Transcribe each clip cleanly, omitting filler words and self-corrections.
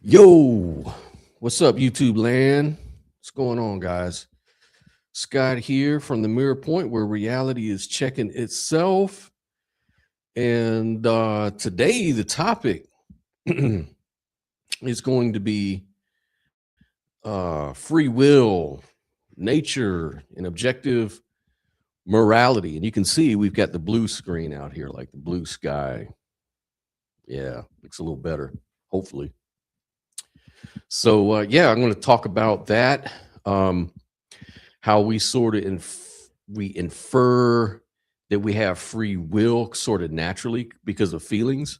Yo, what's up, YouTube land? What's going on, guys? Scott here from the Mirror Point, where reality is checking itself. And today, the topic is going to be free will, nature, and objective morality. And you can see we've got the blue screen out here, like the blue sky. Yeah, looks a little better, hopefully. So yeah, I'm going to talk about that. How we sort of we infer that we have free will sort of naturally because of feelings.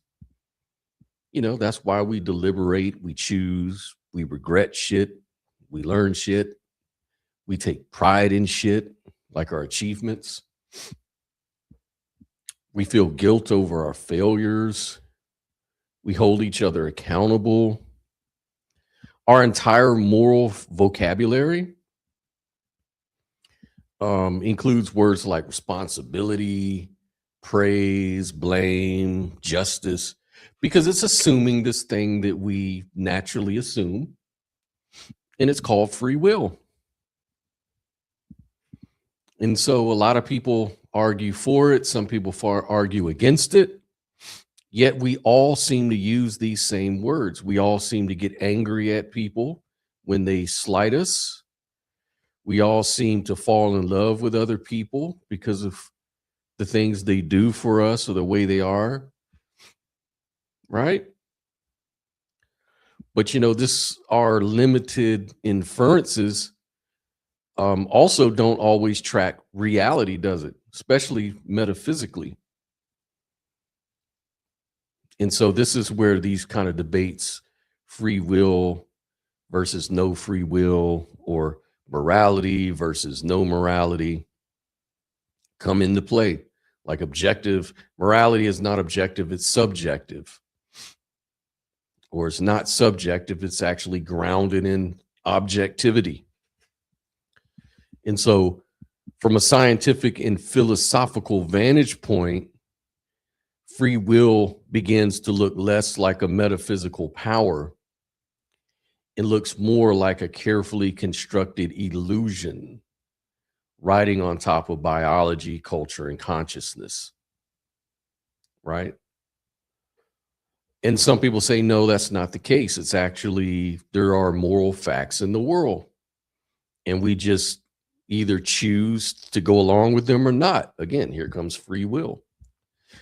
You know, that's why we deliberate, we choose, we regret shit, we learn shit, we take pride in shit, like our achievements. We feel guilt over our failures. We hold each other accountable. Our entire moral vocabulary includes words like responsibility, praise, blame, justice, because it's assuming this thing that we naturally assume, and it's called free will. And so a lot of people argue for it. Some people argue against it. Yet we all seem to use these same words. We all seem to get angry at people when they slight us. We all seem to fall in love with other people because of the things they do for us or the way they are, right? But you know, our limited inferences also don't always track reality, does it? Especially metaphysically. And so this is where these kind of debates, free will versus no free will, or morality versus no morality, come into play. Like objective morality is not objective, it's subjective. Or it's not subjective, it's actually grounded in objectivity. And so from a scientific and philosophical vantage point, free will begins to look less like a metaphysical power. It looks more like a carefully constructed illusion riding on top of biology, culture, and consciousness, right? And some people say, no, that's not the case. It's actually, there are moral facts in the world, and we just either choose to go along with them or not. Again, here comes free will.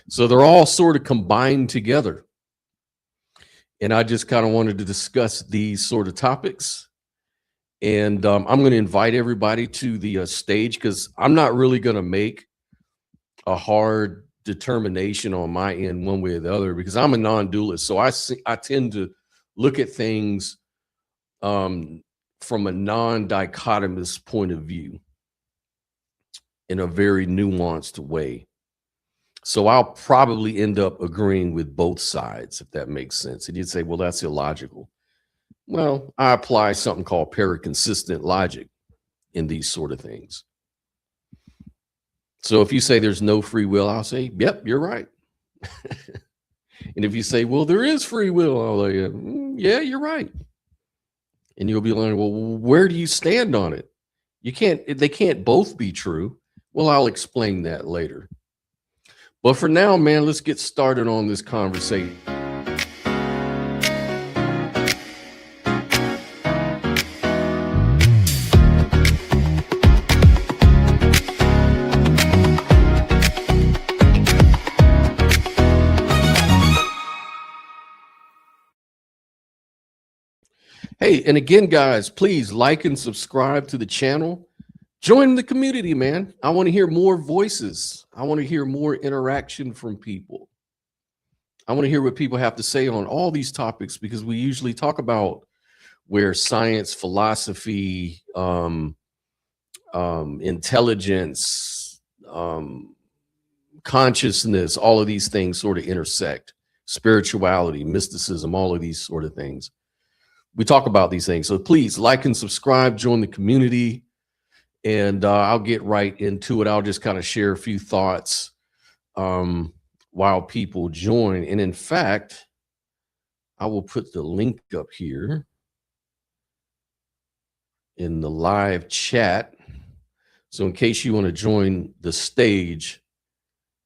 So they're all sort of combined together. And I just kind of wanted to discuss these sort of topics. And I'm going to invite everybody to the stage, because I'm not really going to make a hard determination on my end one way or the other, because I'm a non-dualist. So I tend to look at things from a non-dichotomous point of view in a very nuanced way. So I'll probably end up agreeing with both sides, if that makes sense. And you'd say, well, that's illogical. Well, I apply something called paraconsistent logic in these sort of things. So if you say there's no free will, I'll say, yep, you're right. And if you say, well, there is free will, I'll say, yeah, you're right. And you'll be like, well, where do you stand on it? They can't both be true. Well, I'll explain that later. But for now, man, let's get started on this conversation. Hey, and again, guys, please like and subscribe to the channel. Join the community, man. I want to hear more voices. I want to hear more interaction from people. I want to hear what people have to say on all these topics, because we usually talk about where science, philosophy, intelligence, consciousness, all of these things sort of intersect. Spirituality, mysticism, all of these sort of things. We talk about these things. So please like and subscribe, join the community. And I'll get right into it. I'll just kind of share a few thoughts while people join. And in fact, I will put the link up here in the live chat. So in case you want to join the stage,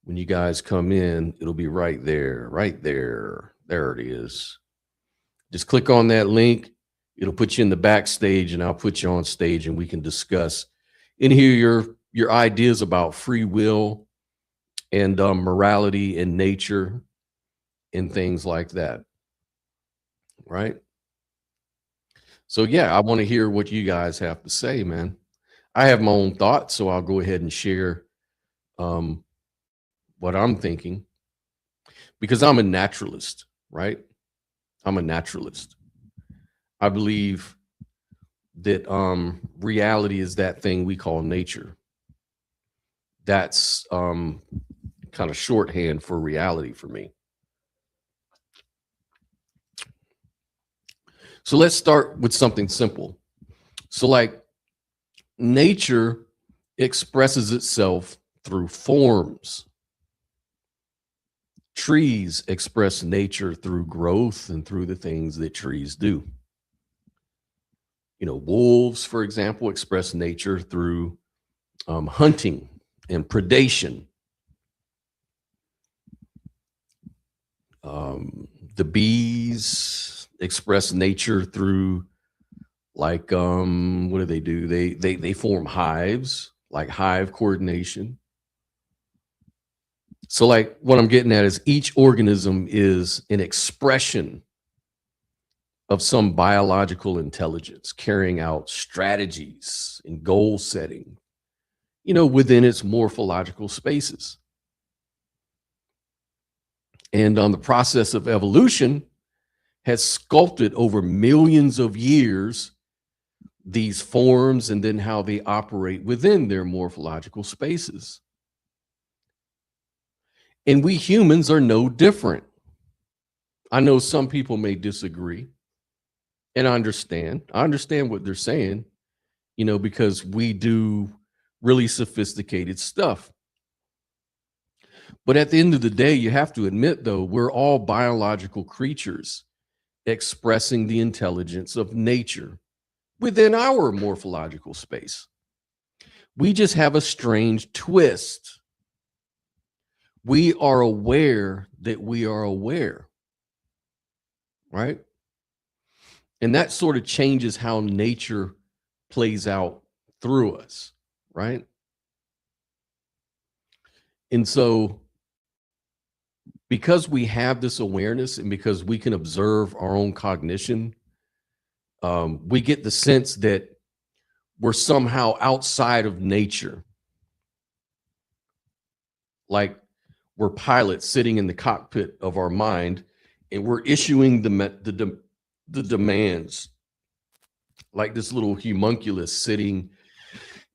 when you guys come in, it'll be right there, right there. There it is. Just click on that link. It'll put you in the backstage, and I'll put you on stage, and we can discuss and hear your ideas about free will and morality and nature and things like that. Right? So yeah, I want to hear what you guys have to say, man. I have my own thoughts, so I'll go ahead and share what I'm thinking, because I'm a naturalist, right? I'm a naturalist. I believe that reality is that thing we call nature. That's kind of shorthand for reality for me. So let's start with something simple. So like nature expresses itself through forms. Trees express nature through growth and through the things that trees do. You know, wolves, for example, express nature through hunting and predation. The bees express nature through, like, what do? They form hives, like hive coordination. So like what I'm getting at is each organism is an expression of some biological intelligence carrying out strategies and goal setting, you know, within its morphological spaces. And the process of evolution has sculpted over millions of years these forms and then how they operate within their morphological spaces. And we humans are no different. I know some people may disagree, and I understand what they're saying, you know, because we do really sophisticated stuff. But at the end of the day, you have to admit, though, we're all biological creatures expressing the intelligence of nature within our morphological space. We just have a strange twist. We are aware that we are aware, right? And that sort of changes how nature plays out through us, right? And so because we have this awareness and because we can observe our own cognition, we get the sense that we're somehow outside of nature. Like we're pilots sitting in the cockpit of our mind, and we're issuing the demands, like this little homunculus sitting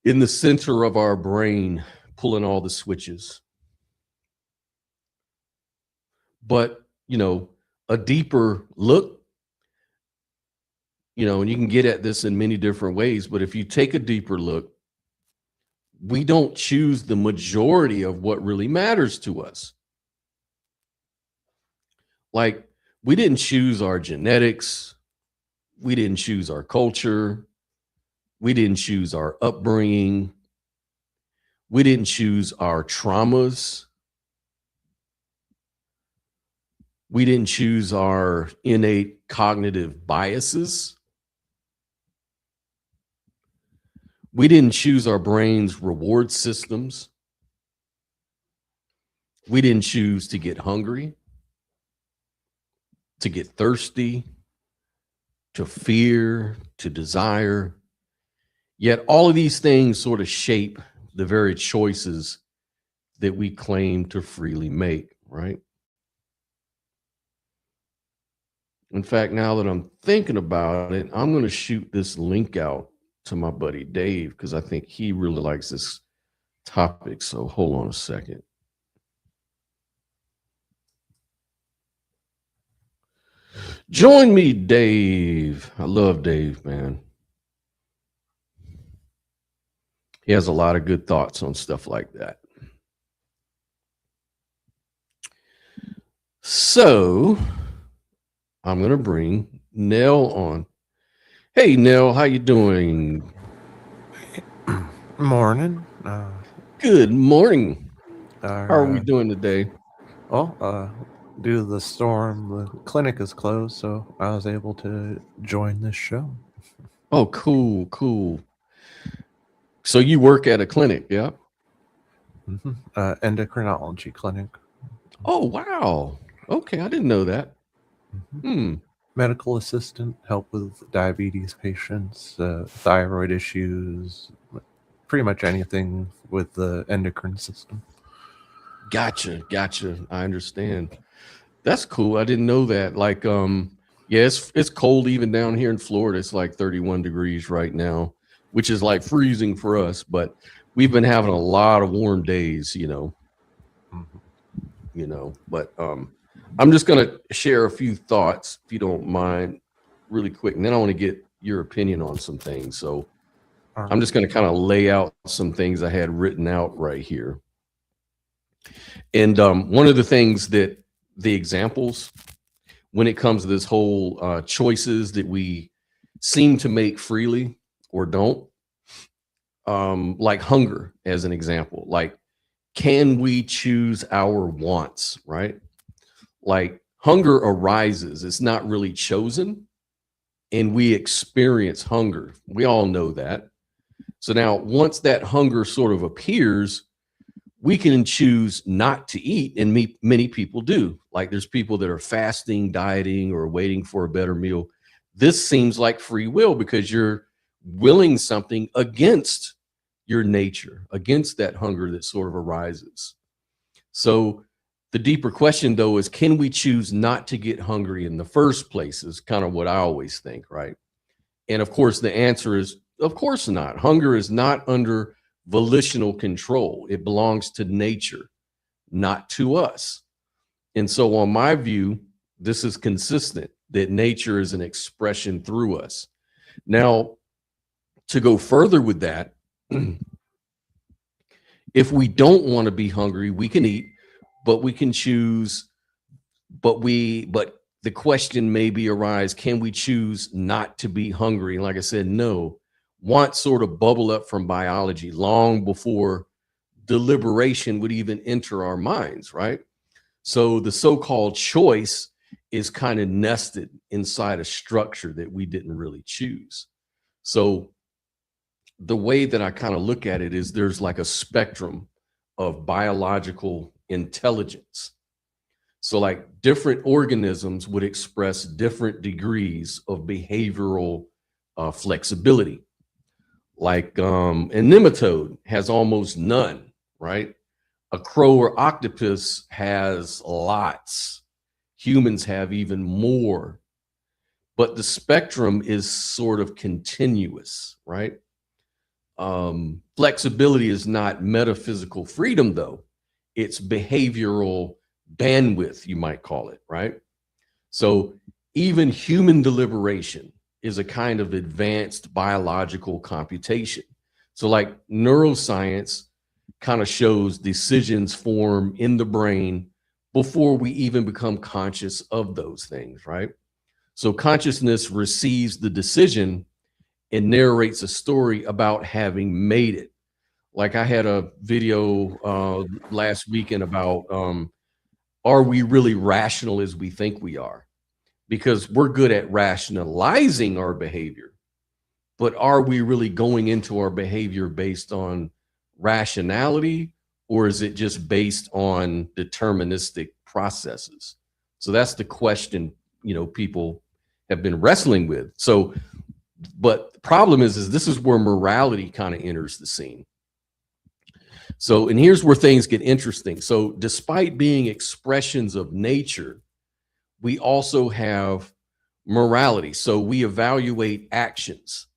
in the center of our brain, pulling all the switches. But, you know, a deeper look, you know, and you can get at this in many different ways, but if you take a deeper look, we don't choose the majority of what really matters to us. Like, we didn't choose our genetics. We didn't choose our culture. We didn't choose our upbringing. We didn't choose our traumas. We didn't choose our innate cognitive biases. We didn't choose our brain's reward systems. We didn't choose to get hungry, to get thirsty, to fear, to desire. Yet all of these things sort of shape the very choices that we claim to freely make, right? In fact, now that I'm thinking about it, I'm going to shoot this link out to my buddy Dave, because I think he really likes this topic. So hold on a second. Join me, Dave. I love Dave, man. He has a lot of good thoughts on stuff like that. So I'm going to bring Nell on. Hey, Nell, how you doing? Morning. Good morning. How are we Our doing today? well, due to the storm, the clinic is closed, so I was able to join this show. Oh, cool, cool. So you work at a clinic, yeah? Endocrinology clinic. Oh, wow. Okay, I didn't know that. hmm Hmm. Medical assistant, help with diabetes patients, thyroid issues, pretty much anything with the endocrine system. Gotcha, gotcha. I understand. That's cool. I didn't know that. Like, yeah, it's cold even down here in Florida. It's like 31 degrees right now, which is like freezing for us, but we've been having a lot of warm days, Mhm. but I'm just gonna share a few thoughts, if you don't mind, really quick, and then I want to get your opinion on some things. So All I'm right. just gonna kind of lay out some things I had written out right here. And one of the things that the examples when it comes to this whole choices that we seem to make freely or don't, like hunger as an example, like can we choose our wants, right? Like hunger arises, it's not really chosen, and we experience hunger. We all know that. So now once that hunger sort of appears, we can choose not to eat, and many people do. Like there's people that are fasting, dieting, or waiting for a better meal. This seems like free will because you're willing something against your nature, against that hunger that sort of arises. So the deeper question though is, can we choose not to get hungry in the first place, is kind of what I always think, right? And of course the answer is of course not. Hunger is not under volitional control. It belongs to nature, not to us. And so on my view, this is consistent that nature is an expression through us. Now, to go further with that, if we don't want to be hungry, we can eat, but we can choose, but the question maybe arise, can we choose not to be hungry? And like I said, no. Wants sort of bubble up from biology long before deliberation would even enter our minds, right? So the so-called choice is kind of nested inside a structure that we didn't really choose. So the way that I kind of look at it is there's like a spectrum of biological intelligence. So like different organisms would express different degrees of behavioral flexibility. Like a nematode has almost none, right? A crow or octopus has lots. Humans have even more. But the spectrum is sort of continuous, right? Flexibility is not metaphysical freedom, though. It's behavioral bandwidth, you might call it, right? So even human deliberation is a kind of advanced biological computation. So like neuroscience kind of shows decisions form in the brain before we even become conscious of those things, right? So consciousness receives the decision and narrates a story about having made it. Like I had a video last weekend about are we really rational as we think we are? Because we're good at rationalizing our behavior, but are we really going into our behavior based on rationality, or is it just based on deterministic processes? So that's the question, people have been wrestling with. So but the problem is this is where morality kind of enters the scene. So, and here's where things get interesting. So despite being expressions of nature, we also have morality. So we evaluate actions.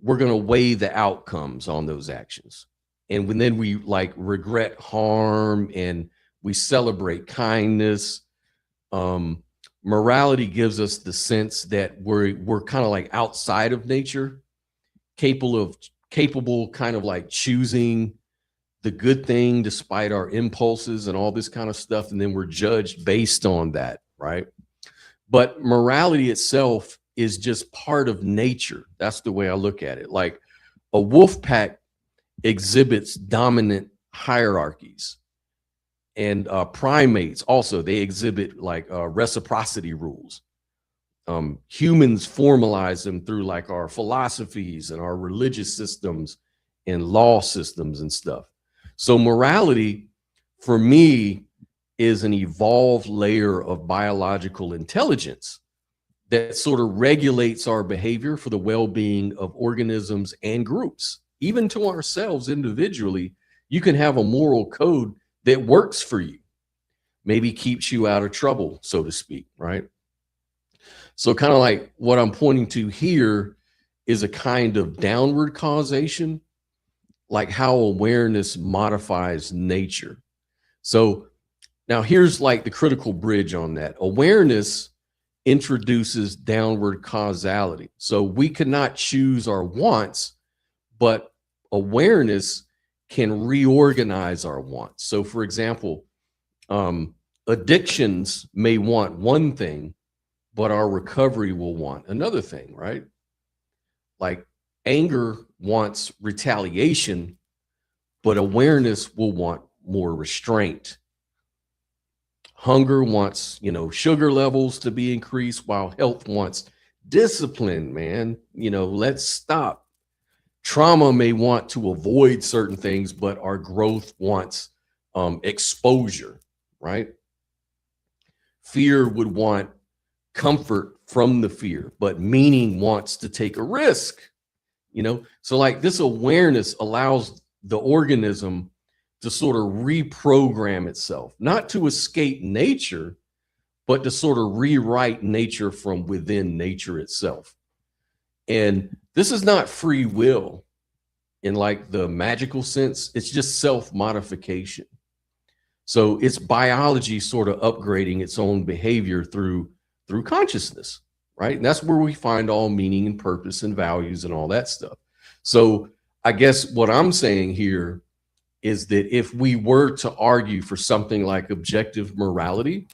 We're going to weigh the outcomes on those actions. And then we like regret harm and we celebrate kindness. Morality gives us the sense that we're kind of like outside of nature, capable kind of like choosing the good thing despite our impulses and all this kind of stuff. And then we're judged based on that, right? But morality itself is just part of nature. That's the way I look at it. Like a wolf pack exhibits dominant hierarchies, and primates also, they exhibit like reciprocity rules. Humans formalize them through like our philosophies and our religious systems and law systems and stuff. So morality, for me, is an evolved layer of biological intelligence that sort of regulates our behavior for the well-being of organisms and groups. Even to ourselves individually, you can have a moral code that works for you, maybe keeps you out of trouble, so to speak, right? So kind of like what I'm pointing to here is a kind of downward causation, like how awareness modifies nature. So now here's like the critical bridge on that. Awareness introduces downward causality. So we cannot choose our wants, but awareness can reorganize our wants. So for example, addictions may want one thing, but our recovery will want another thing, right? Like anger wants retaliation, but awareness will want more restraint. Hunger wants, sugar levels to be increased, while health wants discipline, man. Let's stop. Trauma may want to avoid certain things, but our growth wants exposure, right? Fear would want comfort from the fear, but meaning wants to take a risk, So like this awareness allows the organism to sort of reprogram itself, not to escape nature, but to sort of rewrite nature from within nature itself. And this is not free will in like the magical sense. It's just self-modification. So it's biology sort of upgrading its own behavior through consciousness, right? And that's where we find all meaning and purpose and values and all that stuff. So I guess what I'm saying here is that if we were to argue for something like objective morality,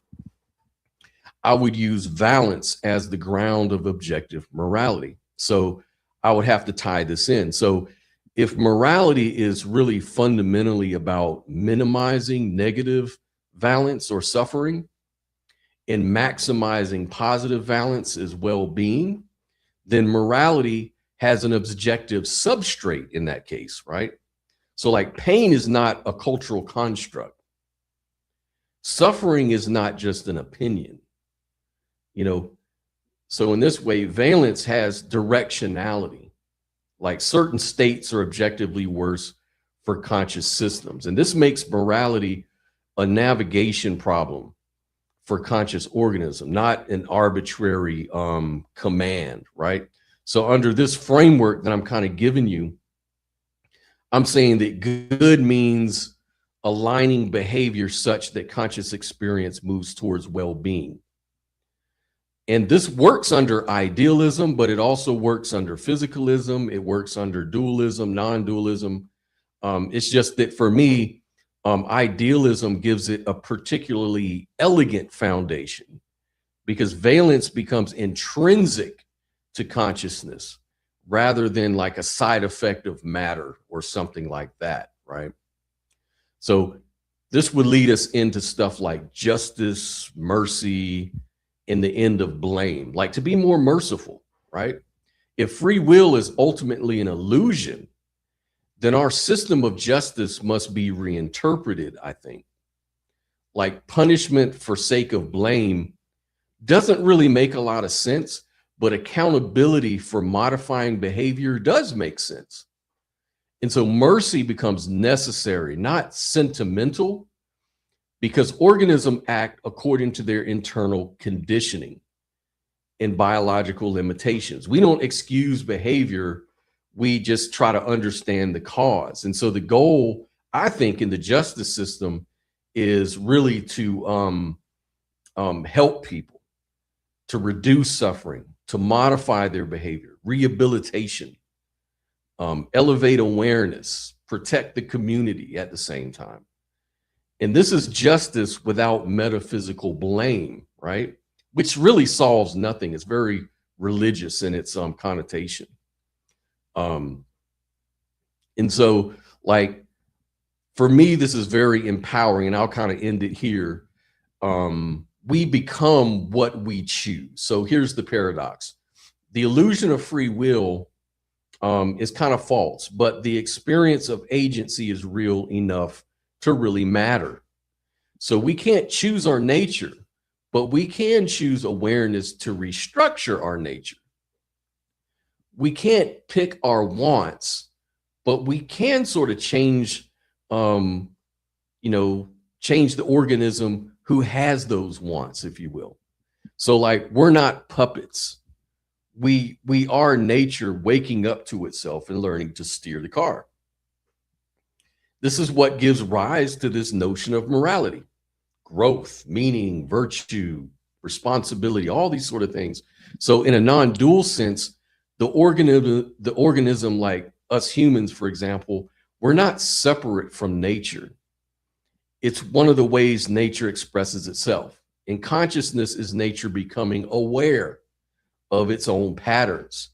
I would use Valence as the ground of objective morality. So I would have to tie this in. So if morality is really fundamentally about minimizing negative valence or suffering and maximizing positive valence as well-being, then morality has an objective substrate in that case, right? So like pain is not a cultural construct. Suffering is not just an opinion, So in this way, valence has directionality. Like certain states are objectively worse for conscious systems. And this makes morality a navigation problem for conscious organism, not an arbitrary command, right? So under this framework that I'm kind of giving you, I'm saying that good means aligning behavior such that conscious experience moves towards well-being. And this works under idealism, but it also works under physicalism. It works under dualism, non-dualism. It's just that for me, idealism gives it a particularly elegant foundation because valence becomes intrinsic to consciousness rather than like a side effect of matter or something like that, right? So this would lead us into stuff like justice, mercy, and the end of blame, like to be more merciful, right? If free will is ultimately an illusion, then our system of justice must be reinterpreted, I think. Like punishment for sake of blame doesn't really make a lot of sense, but accountability for modifying behavior does make sense. And so mercy becomes necessary, not sentimental, because organisms act according to their internal conditioning and biological limitations. We don't excuse behavior, we just try to understand the cause. And so the goal, I think, in the justice system is really to help people, to reduce suffering, to modify their behavior, rehabilitation, elevate awareness, protect the community at the same time. And this is justice without metaphysical blame, right? which really solves nothing. It's very religious in its connotation. And so, like, for me, this is very empowering, and I'll kind of end it here. We become what we choose. So here's the paradox. The illusion of free will is kind of false, but the experience of agency is real enough to really matter. So we can't choose our nature, but we can choose awareness to restructure our nature. We can't pick our wants, but we can sort of change, change the organism who has those wants, if you will. So, like, we're not puppets. We are nature waking up to itself and learning to steer the car. This is what gives rise to this notion of morality, growth, meaning, virtue, responsibility, all these sort of things. So in a non-dual sense, the organism, like us humans, for example, we're not separate from nature. It's one of the ways nature expresses itself. And consciousness is nature becoming aware of its own patterns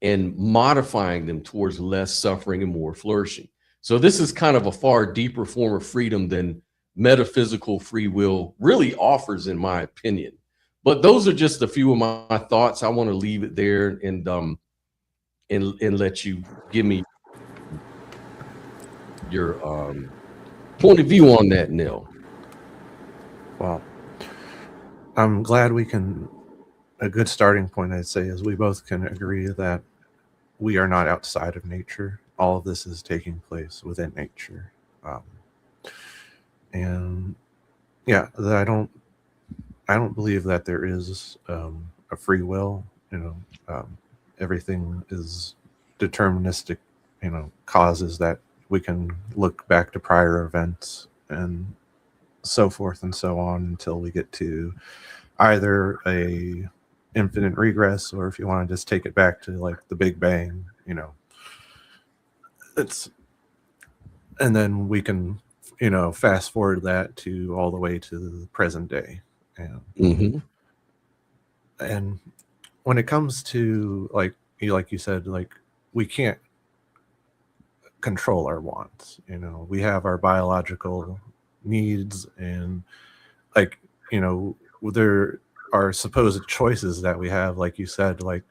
and modifying them towards less suffering and more flourishing. So this is kind of a far deeper form of freedom than metaphysical free will really offers, in my opinion. But those are just a few of my thoughts. I want to leave it there and let you give me your point of view on that, Neil. Well, I'm glad we can, a good starting point, I'd say, is we both can agree that we are not outside of nature. All of this is taking place within nature. And yeah, that I don't believe that there is a free will. Everything is deterministic, causes that we can look back to prior events and so forth and so on until we get to either a infinite regress, or if you want to just take it back to like the Big Bang, and then we can fast forward that to all the way to the present day. And and when it comes to like you said, like, we can't control our wants. We have our biological needs, and like, there are supposed choices that we have. Like you said, like,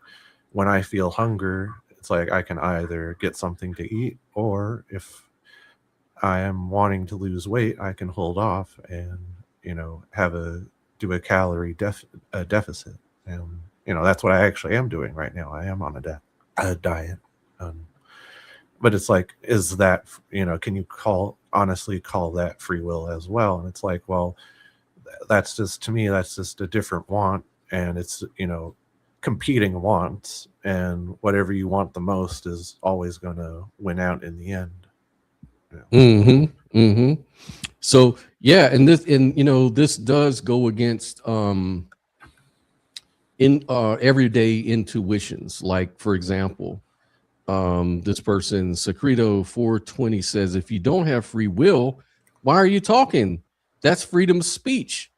when I feel hunger, it's like I can either get something to eat, or if I am wanting to lose weight, I can hold off and do a calorie deficit. And that's what I actually am doing right now. I am on a diet. But it's like, is that, can you honestly call that free will as well? And it's like, well, that's just, to me, that's just a different want, and it's competing wants, and whatever you want the most is always going to win out in the end. So yeah, and this does go against everyday intuitions. Like, for example, this person Secreto 420 says, if you don't have free will, why are you talking? That's freedom of speech.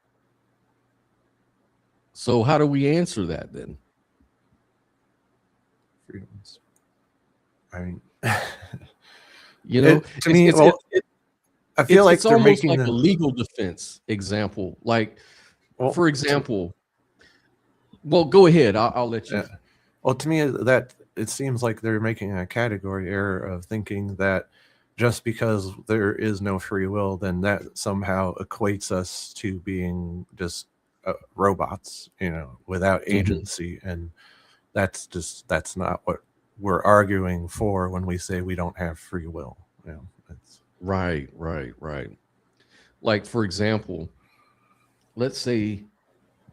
So how do we answer that then? Freedoms. I mean, to me, I feel like it's they're almost making like a legal defense example. Like, for example, well, go ahead. I'll let you. Well, to me, that it seems like they're making a category error of thinking that just because there is no free will, then that somehow equates us to being just robots, without agency. And that's not what we're arguing for when we say we don't have free will. Right. Like, for example, let's say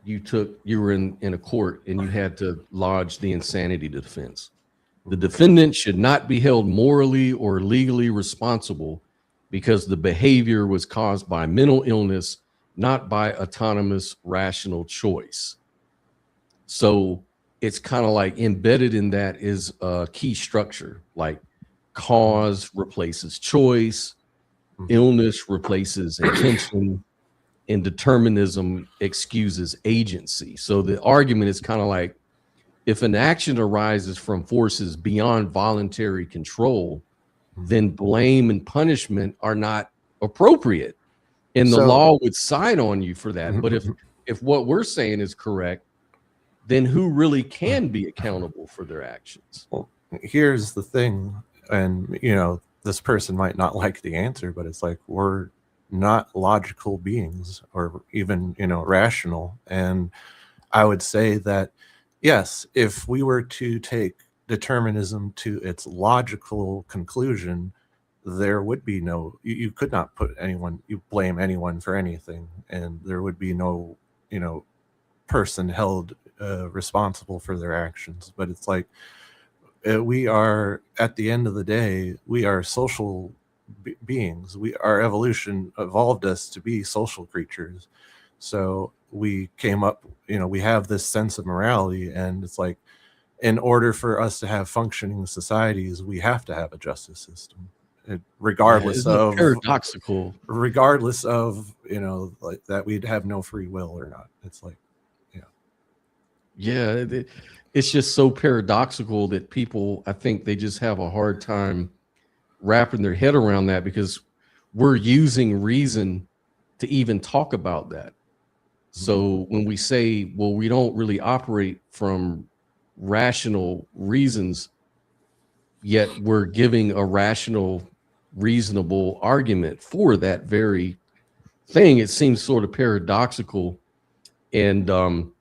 you were in a court and you had to lodge the insanity defense. The defendant should not be held morally or legally responsible because the behavior was caused by mental illness, not by autonomous rational choice. So it's kind of like embedded in that is a key structure, like cause replaces choice, illness replaces intention, and determinism excuses agency. So the argument is kind of like, if an action arises from forces beyond voluntary control, then blame and punishment are not appropriate. And the law would side on you for that. But if what we're saying is correct, then who really can be accountable for their actions? Well, here's the thing, and this person might not like the answer, but it's like, we're not logical beings, or even rational. And I would say that yes, if we were to take determinism to its logical conclusion, there would be no, you could not blame anyone for anything, and there would be no person held responsible for their actions. But it's like, we are, at the end of the day, we are social beings. Our evolution evolved us to be social creatures. So we came up, we have this sense of morality, and it's like, in order for us to have functioning societies, we have to have a justice system, regardless of paradoxical, regardless of like that we'd have no free will or not. It's like, it's just so paradoxical that people, I think they just have a hard time wrapping their head around that, because we're using reason to even talk about that. So when we say, well, we don't really operate from rational reasons, yet we're giving a rational, reasonable argument for that very thing, it seems sort of paradoxical. And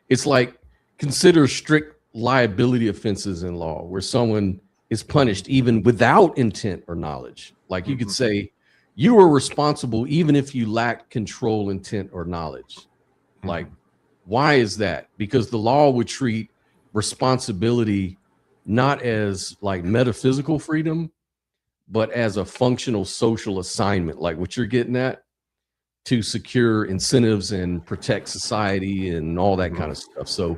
it's like, consider strict liability offenses in law, where someone is punished even without intent or knowledge. Like you could say, you were responsible even if you lacked control, intent, or knowledge. Like, why is that? Because the law would treat responsibility not as like metaphysical freedom, but as a functional social assignment, like what you're getting at, to secure incentives and protect society and all that kind of stuff. So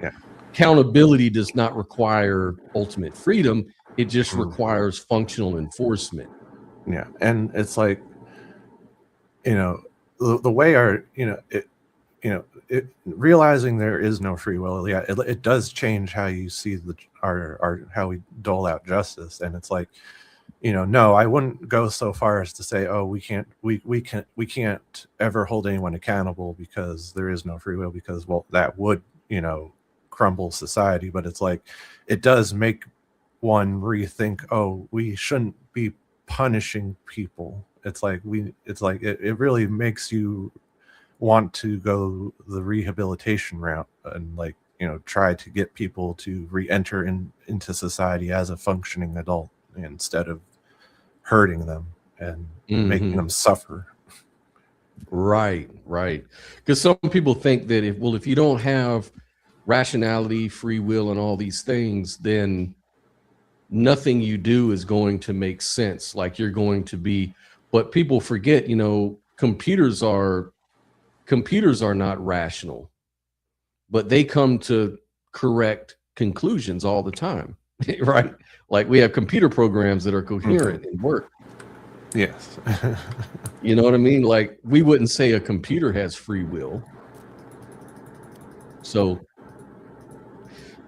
accountability does not require ultimate freedom. It just requires functional enforcement. Yeah. And it's like, the way realizing there is no free will. Yeah. It does change how you see how we dole out justice. And it's like, no, I wouldn't go so far as to say, oh, we can't ever hold anyone accountable because there is no free will, because, well, that would, crumble society. But it's like, it does make one rethink, oh, we shouldn't be punishing people. It's like, it really makes you want to go the rehabilitation route, and like, try to get people to re-enter into society as a functioning adult, instead of hurting them and making them suffer. Right. Because some people think that if you don't have rationality, free will, and all these things, then nothing you do is going to make sense. Like, you're going to be, but people forget, computers are not rational, but they come to correct conclusions all the time. Right? Like, we have computer programs that are coherent and work. Yes. You know what I mean? Like, we wouldn't say a computer has free will. So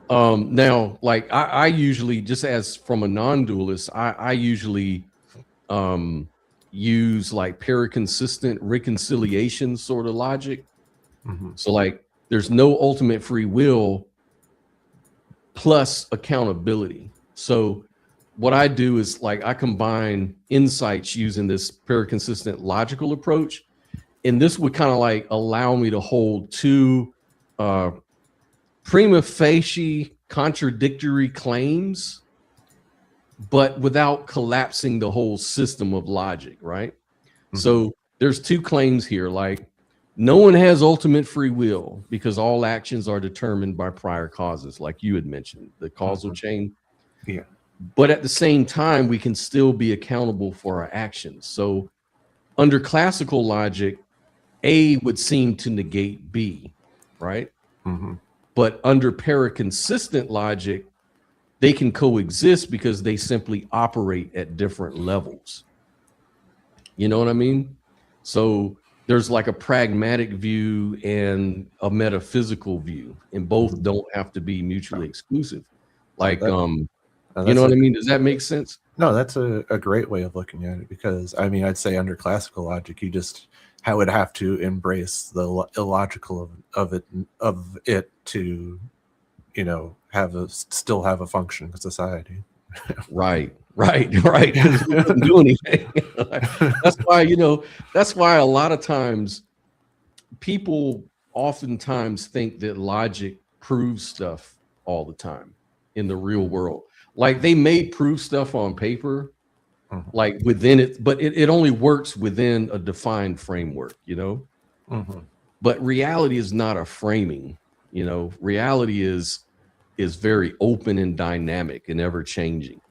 now, like, I usually, just as from a non-dualist, I usually use like paraconsistent reconciliation sort of logic. So like, there's no ultimate free will plus accountability. So what I do is, like, I combine insights using this paraconsistent logical approach. And this would kind of like allow me to hold two prima facie contradictory claims, but without collapsing the whole system of logic, right? So there's two claims here, like, no one has ultimate free will because all actions are determined by prior causes, like you had mentioned, the causal chain. Yeah. But at the same time, we can still be accountable for our actions. So under classical logic, A would seem to negate B, right? But under paraconsistent logic, they can coexist because they simply operate at different levels. You know what I mean? So there's like a pragmatic view and a metaphysical view, and both don't have to be mutually exclusive. Like, you know what I mean? Does that make sense? No, that's a great way of looking at it, because I mean, I'd say under classical logic, you just would have to embrace the illogical of it to, you know, still have a functioning society. Right. Because we couldn't do anything. That's why, you know, that's why a lot of times people oftentimes think that logic proves stuff all the time in the real world. Like they may prove stuff on paper, like within it, but it only works within a defined framework, you know? But reality is not a framing, you know? Reality is very open and dynamic and ever changing.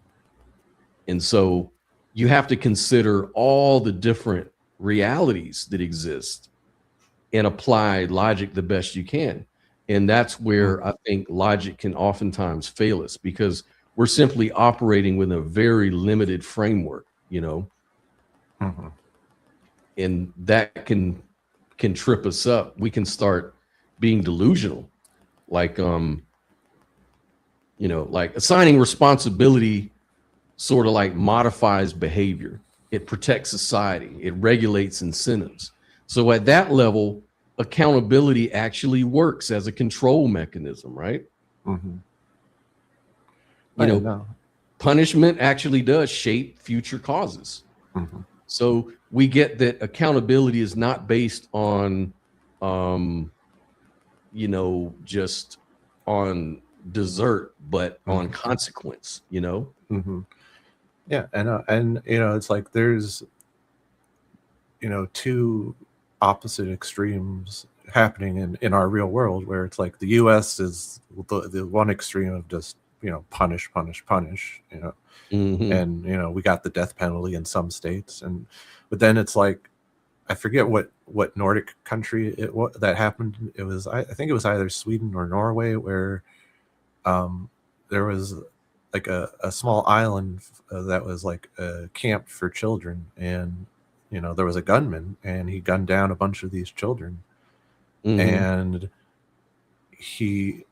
And so you have to consider all the different realities that exist and apply logic the best you can. And that's where I think logic can oftentimes fail us, because we're simply operating within a very limited framework, you know, and that can trip us up. We can start being delusional, like, you know, like assigning responsibility sort of like modifies behavior. It protects society. It regulates incentives. So at that level, accountability actually works as a control mechanism, right? You know, punishment actually does shape future causes. So we get that accountability is not based on, you know, just on desert, but on consequence, you know? Yeah, and you know, it's like there's, you know, two opposite extremes happening in our real world, where it's like the U.S. is the one extreme of just, you know, punish, you know, and you know, we got the death penalty in some states, but then it's like, I forget what Nordic country that happened. It was, I think it was either Sweden or Norway, where there was like a small island that was like a camp for children, and you know, there was a gunman and he gunned down a bunch of these children, and he,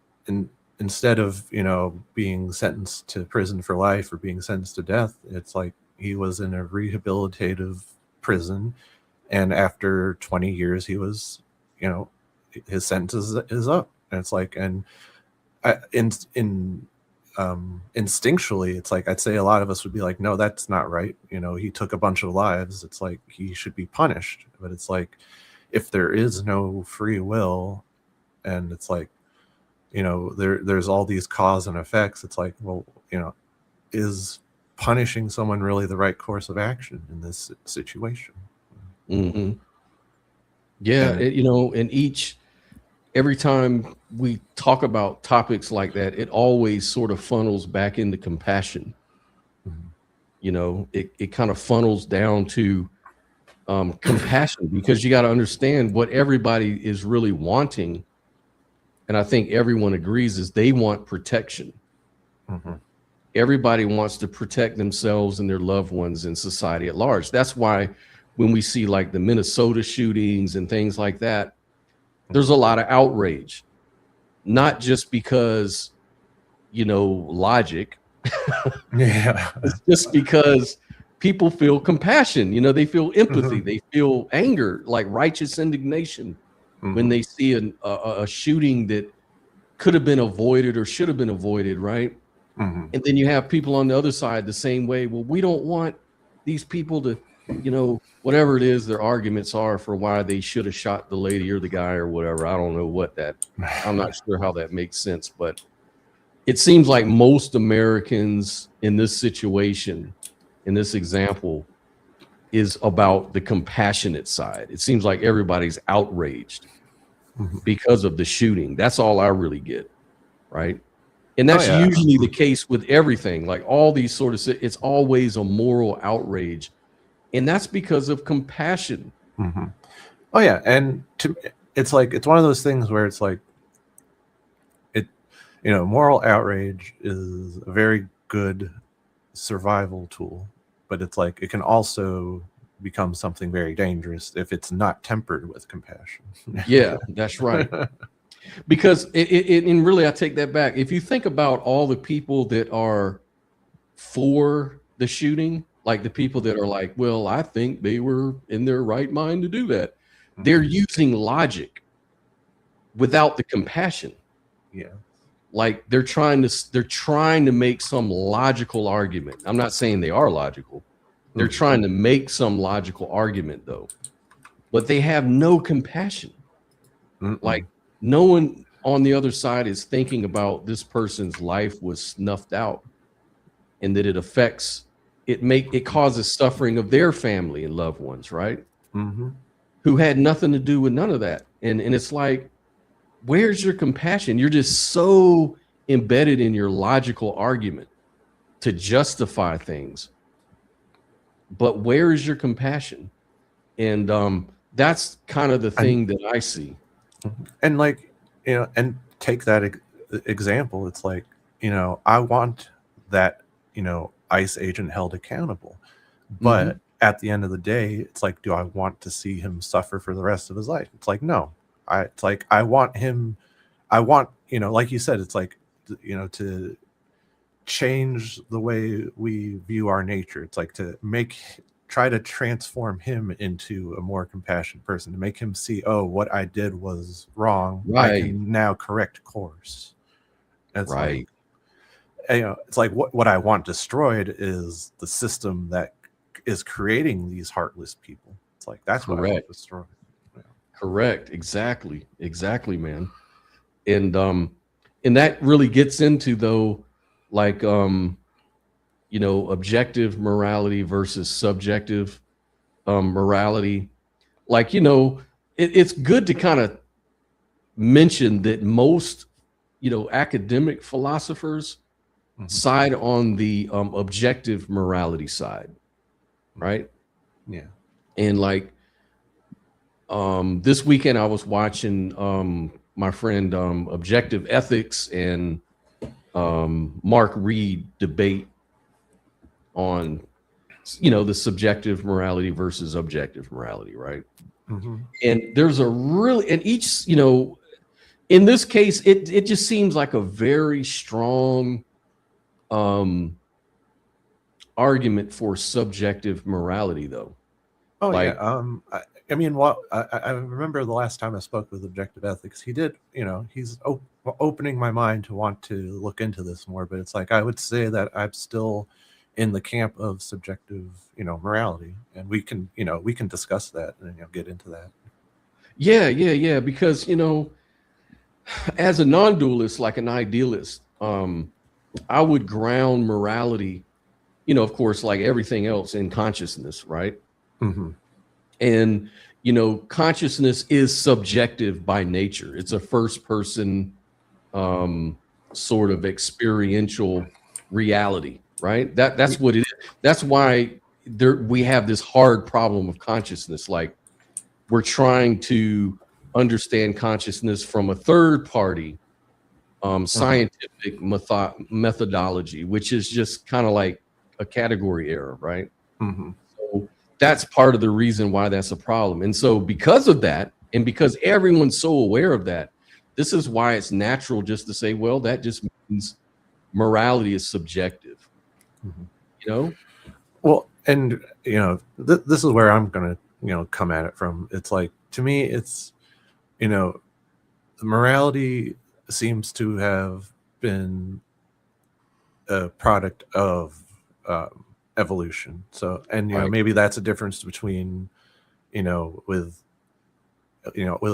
instead of, you know, being sentenced to prison for life or being sentenced to death, it's like he was in a rehabilitative prison, and after 20 years he was, you know, his sentence is up. And it's like, and instinctually, it's like, I'd say a lot of us would be like, no, that's not right. You know, he took a bunch of lives. It's like, he should be punished. But it's like, if there is no free will, and it's like, you know, there's all these cause and effects, it's like, well, you know, is punishing someone really the right course of action in this situation? Yeah, you know, and every time we talk about topics like that, it always sort of funnels back into compassion. You know, it kind of funnels down to compassion, because you got to understand what everybody is really wanting. And I think everyone agrees is they want protection. Everybody wants to protect themselves and their loved ones and society at large. That's why when we see like the Minnesota shootings and things like that, there's a lot of outrage, not just because, you know, logic. It's just because people feel compassion, you know, they feel empathy, they feel anger, like righteous indignation when they see a shooting that could have been avoided or should have been avoided, right? And then you have people on the other side the same way. Well, we don't want these people to, you know, whatever it is their arguments are for why they should have shot the lady or the guy or whatever. I don't know I'm not sure how that makes sense, but it seems like most Americans in this situation, in this example, is about the compassionate side. It seems like everybody's outraged because of the shooting. That's all I really get, right? And that's usually the case with everything. Like all these sort of, it's always a moral outrage. And that's because of compassion. Oh yeah. And it's like, it's one of those things where it's like, you know, moral outrage is a very good survival tool, but it's like, it can also becomes something very dangerous if it's not tempered with compassion. Yeah, that's right. Because and really, I take that back. If you think about all the people that are for the shooting, like the people that are like, well, I think they were in their right mind to do that. They're using logic without the compassion. Yeah. Like they're trying to make some logical argument. I'm not saying they are logical. They're trying to make some logical argument though, but they have no compassion. Like no one on the other side is thinking about this person's life was snuffed out and that it causes suffering of their family and loved ones, right? Who had nothing to do with none of that. And it's like, where's your compassion? You're just so embedded in your logical argument to justify things. But where is your compassion? And that's kind of the thing that I see. And like, and take that example. It's like, I want that, ICE agent held accountable. But at the end of the day, it's like, do I want to see him suffer for the rest of his life? It's like, no. It's like, I want, like you said, it's like, to change the way we view our nature. It's like to try to transform him into a more compassionate person, to make him see, oh, what I did was wrong. Right. I can now correct course. It's right. Like, it's like what I want destroyed is the system that is creating these heartless people. It's like, that's what I want destroyed. Yeah. Correct. Exactly, man. And that really gets into though, like objective morality versus subjective morality. Like, it's good to kind of mention that most academic philosophers side on the objective morality side, right? Yeah. And like this weekend I was watching my friend Objective Ethics and Mark Reed debate on the subjective morality versus objective morality, right? And there's each in this case it just seems like a very strong argument for subjective morality though. Oh, like, yeah. I mean, I remember the last time I spoke with Objective Ethics, he did, he's opening my mind to want to look into this more. But it's like, I would say that I'm still in the camp of subjective, morality, and we can discuss that and get into that. Yeah. Because as a non-dualist, like an idealist, I would ground morality, of course, like everything else, in consciousness, right? And consciousness is subjective by nature. It's a first person sort of experiential reality, right? That's what it is. That's why we have this hard problem of consciousness. Like, we're trying to understand consciousness from a third party scientific methodology, which is just kind of like a category error, right? So that's part of the reason why that's a problem. And so because of that, and because everyone's so aware of that, this is why it's natural just to say, well, that just means morality is subjective. Well, and this is where I'm gonna come at it from. It's like, to me, it's morality seems to have been a product of evolution. So, and maybe that's a difference between with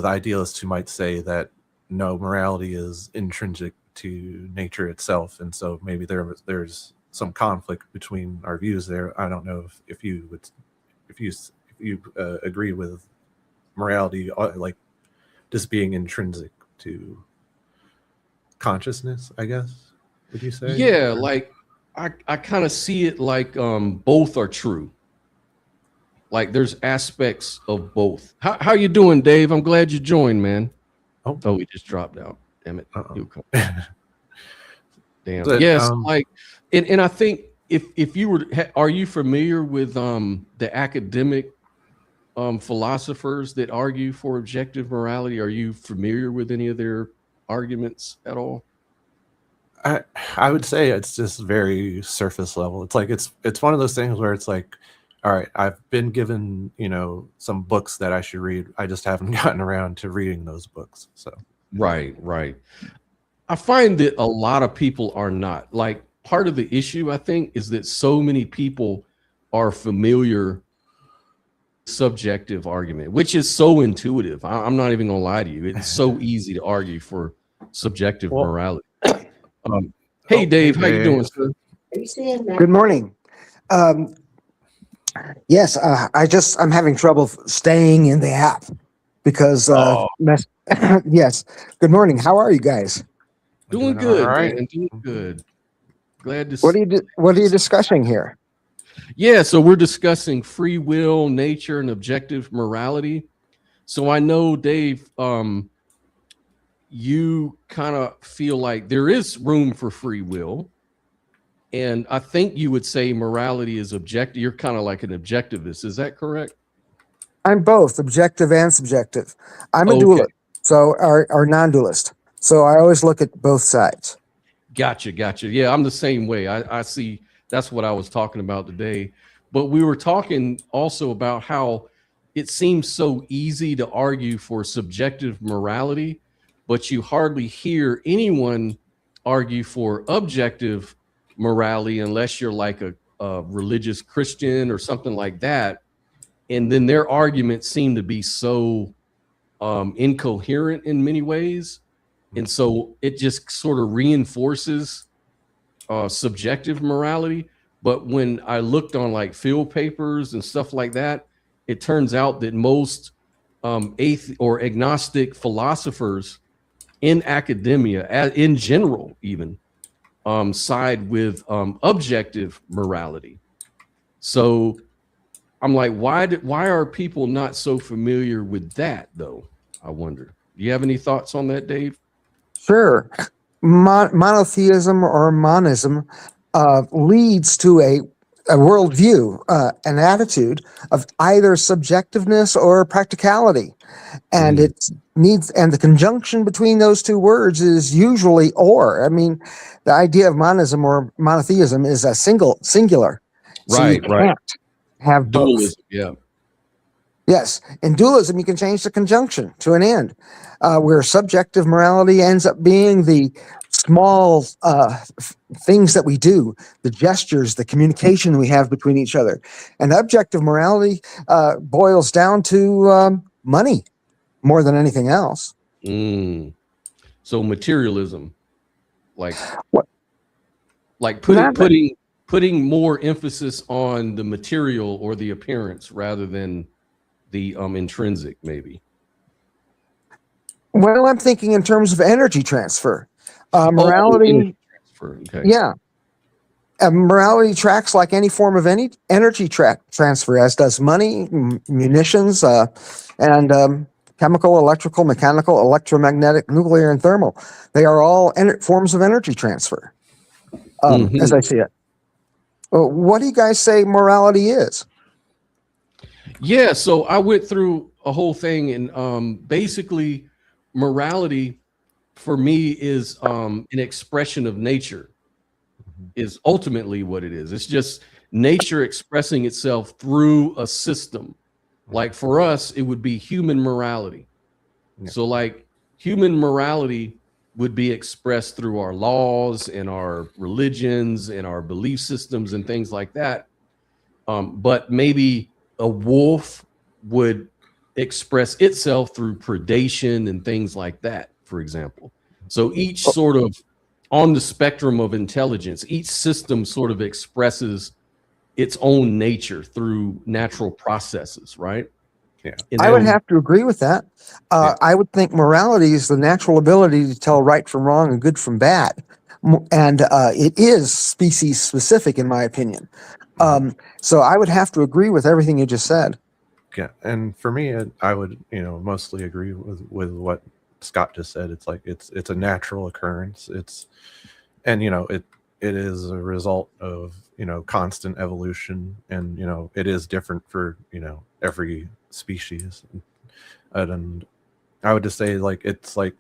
idealists who might say that no, morality is intrinsic to nature itself, and so maybe there's some conflict between our views there. I don't know if you agree with morality like just being intrinsic to consciousness, I guess. Would you say? Yeah, like I kind of see it like both are true. Like there's aspects of both. How you doing, Dave? I'm glad you joined, man. Oh, he just dropped out. Damn it. Damn. But, yes, like and I think if you were, are you familiar with the academic philosophers that argue for objective morality? Are you familiar with any of their arguments at all? I would say it's just very surface level. It's like it's one of those things where it's like, all right, I've been given, some books that I should read. I just haven't gotten around to reading those books. So Right, right. I find that a lot of people are not. Like, part of the issue, I think, is that so many people are familiar subjective argument, which is so intuitive. I'm not even gonna lie to you. It's so easy to argue for subjective morality. Hey, Dave, how you doing, sir? Good morning. Yes, I'm having trouble staying in the app because yes. Good morning. How are you guys? Doing good, man. Doing good. Glad to What are you discussing here? Yeah, so we're discussing free will, nature, and objective morality. So I know, Dave, you kind of feel like there is room for free will. And I think you would say morality is objective. You're kind of like an objectivist. Is that correct? I'm both objective and subjective. I'm a dualist, or non-dualist. So I always look at both sides. Gotcha. Yeah, I'm the same way. I see. That's what I was talking about today. But we were talking also about how it seems so easy to argue for subjective morality, but you hardly hear anyone argue for objective morality unless you're like a religious Christian or something like that. And then their arguments seem to be so incoherent in many ways. And so it just sort of reinforces subjective morality. But when I looked on like field papers and stuff like that, it turns out that most atheist or agnostic philosophers in academia, in general, even side with objective morality. So I'm like, why are people not so familiar with that, though? I wonder. Do you have any thoughts on that, Dave? Sure. Monotheism or monism leads to a worldview, an attitude of either subjectiveness or practicality. And and the conjunction between those two words is usually or. I mean, the idea of monism or monotheism is a singular. So you can't have dualism, both. yeah. Yes. In dualism, you can change the conjunction to an end, where subjective morality ends up being the small things that we do, the gestures, the communication we have between each other. And objective morality boils down to money more than anything else. So materialism, like what? Like putting more emphasis on the material or the appearance rather than the intrinsic, maybe. Well, I'm thinking in terms of energy transfer. Morality, energy transfer. Okay. Yeah. Morality tracks like any form of any energy transfer, as does money, munitions, and chemical, electrical, mechanical, electromagnetic, nuclear, and thermal. They are all forms of energy transfer, as I see it. What do you guys say morality is? Yeah, so I went through a whole thing, and basically morality for me is an expression of nature, is ultimately what it is. It's just nature expressing itself through a system. Like for us, it would be human morality. So like human morality would be expressed through our laws and our religions and our belief systems and things like that. But maybe a wolf would express itself through predation and things like that, for example. So each sort of on the spectrum of intelligence, each system sort of expresses its own nature through natural processes, right? Yeah. I would have to agree with that. I would think morality is the natural ability to tell right from wrong and good from bad. And it is species specific, in my opinion. So I would have to agree with everything you just said. Yeah, and for me, I would, mostly agree with what Scott just said. It's like it's a natural occurrence. it is a result of, constant evolution, and, it is different for, every species. And I would just say, like, it's like,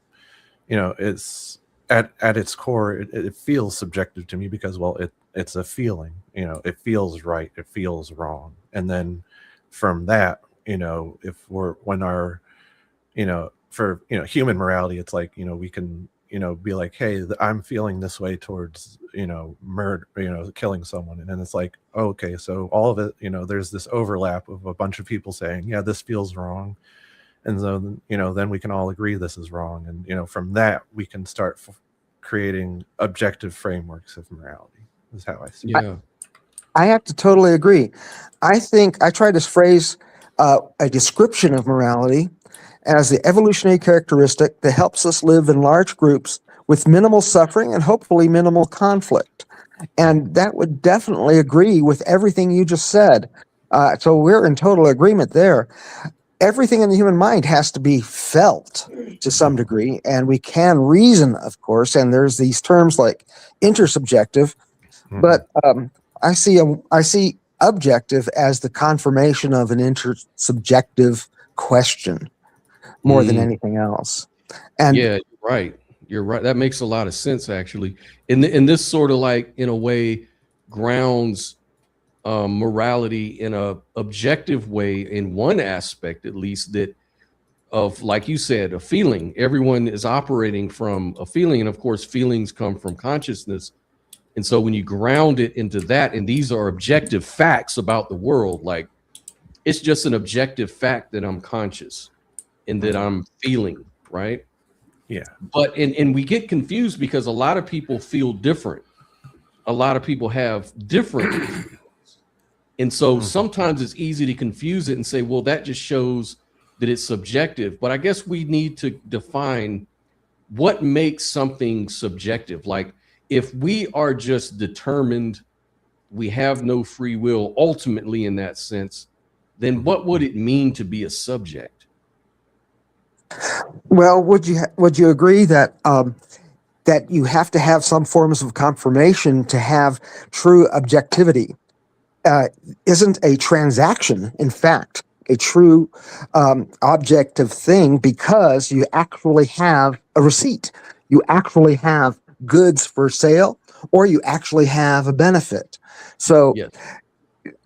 it's at its core, it feels subjective to me because, well, it's a feeling, it feels right, it feels wrong. And then from that, if we're, when our, for, human morality, it's like, we can, be like, hey, I'm feeling this way towards, murder, killing someone. And then it's like, okay, so all of it, there's this overlap of a bunch of people saying, yeah, this feels wrong. And so, then we can all agree this is wrong. And, from that, we can start creating objective frameworks of morality, is how I see it. Yeah. I have to totally agree. I think I try to phrase a description of morality as the evolutionary characteristic that helps us live in large groups with minimal suffering and hopefully minimal conflict. And that would definitely agree with everything you just said. So we're in total agreement there. Everything in the human mind has to be felt to some degree, and we can reason, of course, and there's these terms like intersubjective, but I see objective as the confirmation of an intersubjective question more than anything else. And yeah, you're right. You're right. That makes a lot of sense, actually. And this sort of, like, in a way, grounds morality in a objective way, in one aspect at least, that of, like you said, a feeling. Everyone is operating from a feeling, and of course feelings come from consciousness. And so when you ground it into that, and these are objective facts about the world, like, it's just an objective fact that I'm conscious and that I'm feeling, right? Yeah. But and we get confused because a lot of people feel different. A lot of people have different and so sometimes it's easy to confuse it and say, well, that just shows that it's subjective. But I guess we need to define what makes something subjective. Like, if we are just determined, we have no free will ultimately in that sense, then what would it mean to be a subject? well, would you agree that that you have to have some forms of confirmation to have true objectivity? Isn't a transaction, in fact, a true objective thing, because you actually have a receipt, you actually have goods for sale, or you actually have a benefit. So Yes.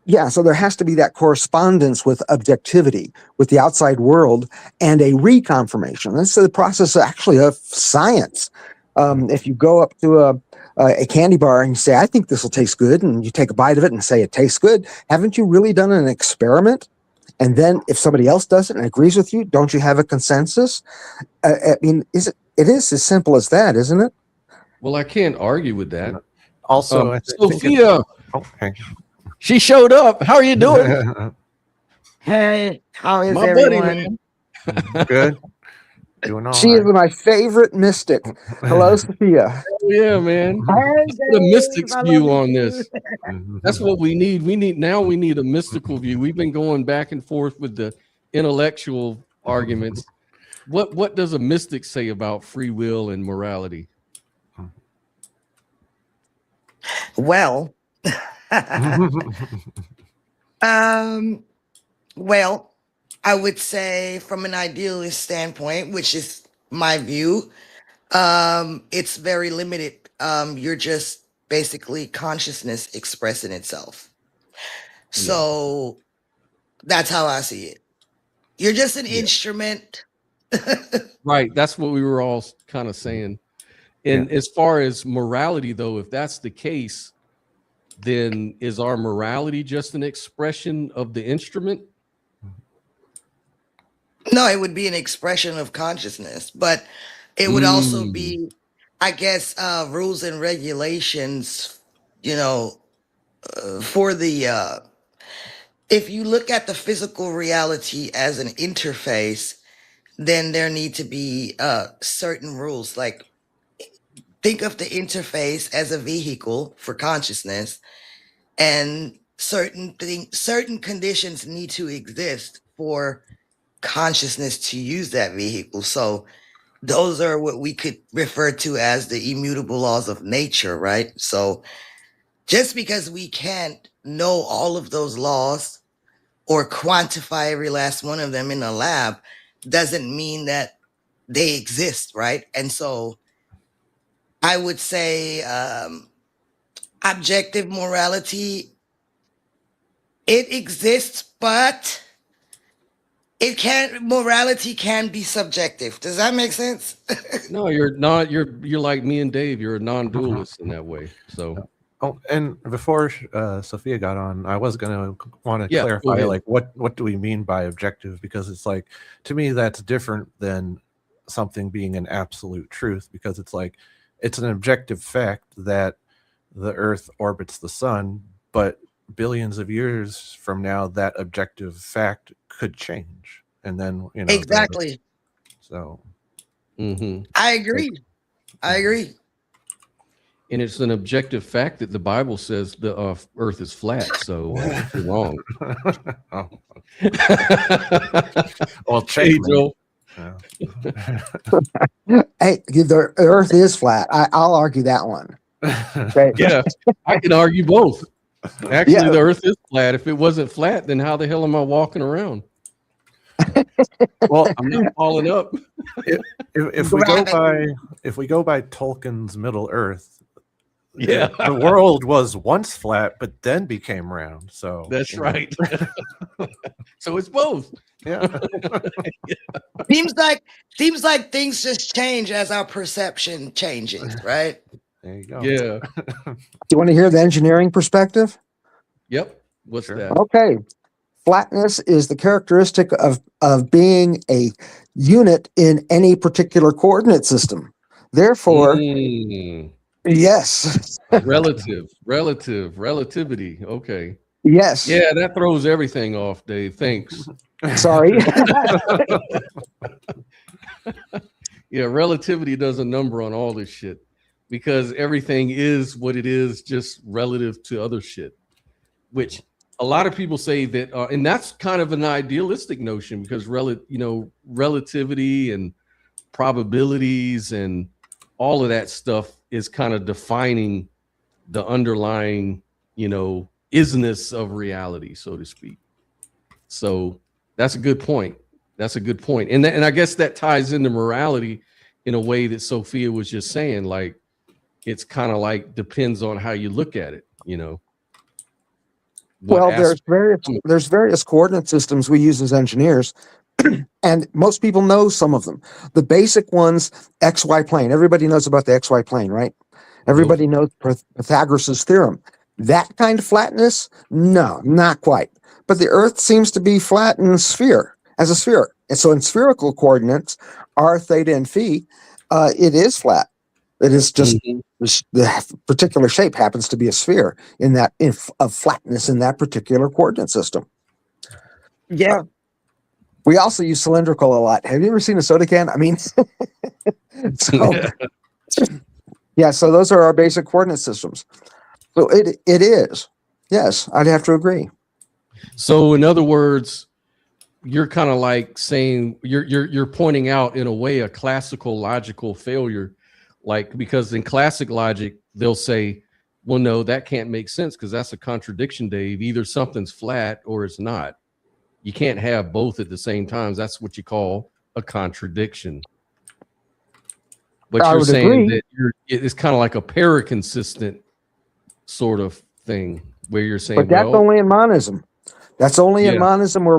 yeah, so there has to be that correspondence with objectivity, with the outside world, and a reconfirmation. This is the process actually of science. If you go up to a candy bar and you say, I think this will taste good, and you take a bite of it and say it tastes good, haven't you really done an experiment? And then if somebody else does it and agrees with you, don't you have a consensus? I mean, it is as simple as that, isn't it? Well, I can't argue with that. Also, I think Sophia, okay. she showed up. How are you doing? Hey, how is My buddy, everyone? man. Good. Doing all She is right. my favorite mystic. Hello, Sophia. Yeah, man. Hey, The mystic's Dave, I view love on you this. too. That's what we need. We need a mystical view. We've been going back and forth with the intellectual arguments. What does a mystic say about free will and morality? Well, well, I would say from an idealist standpoint, which is my view, it's very limited. You're just basically consciousness expressing itself. So that's how I see it. You're just an instrument. Right. That's what we were all kind of saying. And as far as morality, though, if that's the case, then is our morality just an expression of the instrument? No, it would be an expression of consciousness, but it would also be, I guess, rules and regulations, for the, if you look at the physical reality as an interface, then there need to be certain rules. Like, think of the interface as a vehicle for consciousness, and certain conditions need to exist for consciousness to use that vehicle. So those are what we could refer to as the immutable laws of nature, right? So just because we can't know all of those laws or quantify every last one of them in a lab doesn't mean that they exist, right? And so I would say objective morality, it exists, but morality can be subjective. Does that make sense? No, you're not. You're like me and Dave. You're a non-dualist in that way. So Oh, and before Sophia got on, I was gonna want to yeah, go clarify, ahead. like, what do we mean by objective? Because it's like, to me, that's different than something being an absolute truth. Because it's like, it's an objective fact that the Earth orbits the sun, but billions of years from now, that objective fact could change, and then Exactly. so. Mm-hmm. I agree. I agree. And it's an objective fact that the Bible says the Earth is flat. So you're wrong. Oh. Well, Hey, checkmate. Joe. Hey, the Earth is flat. I'll argue that one. Okay. Yeah, I can argue both. Actually, Yeah. the Earth is flat. If it wasn't flat, then how the hell am I walking around? Well, I'm not falling up. if we go by Tolkien's Middle Earth, Yeah, the world was once flat, but then became round. So that's right. So it's both. Yeah. Seems like things just change as our perception changes, right? There you go. Yeah. Do you want to hear the engineering perspective? Yep. What's Sure. that? Okay. Flatness is the characteristic of being a unit in any particular coordinate system. Therefore, yes. Relativity. Okay. Yes. Yeah, that throws everything off, Dave. Thanks. Sorry. Yeah, relativity does a number on all this shit because everything is what it is just relative to other shit, which a lot of people say that, and that's kind of an idealistic notion because relativity and probabilities and all of that stuff is kind of defining the underlying, isness of reality, so to speak. So that's a good point. That's a good point. And I guess that ties into morality in a way that Sophia was just saying, like, it's kind of like depends on how you look at it, Well, there's various coordinate systems we use as engineers, and most people know some of them. The basic ones, XY plane. Everybody knows about the XY plane, right? Everybody knows Pythagoras' theorem. That kind of flatness? No, not quite. But the Earth seems to be flat in a sphere. And so in spherical coordinates, r, theta, and phi, it is flat. It is just the particular shape happens to be a sphere of flatness in that particular coordinate system. Yeah. We also use cylindrical a lot. Have you ever seen a soda can? I mean, so those are our basic coordinate systems. So it is. Yes, I'd have to agree. So in other words, you're kind of like saying you're pointing out in a way a classical logical failure, like because in classic logic they'll say, well, no, that can't make sense because that's a contradiction, Dave. Either something's flat or it's not. You can't have both at the same time. That's what you call a contradiction. But you're saying that it's kind of like a paraconsistent sort of thing where you're saying, but that's only in monism. That's only in monism or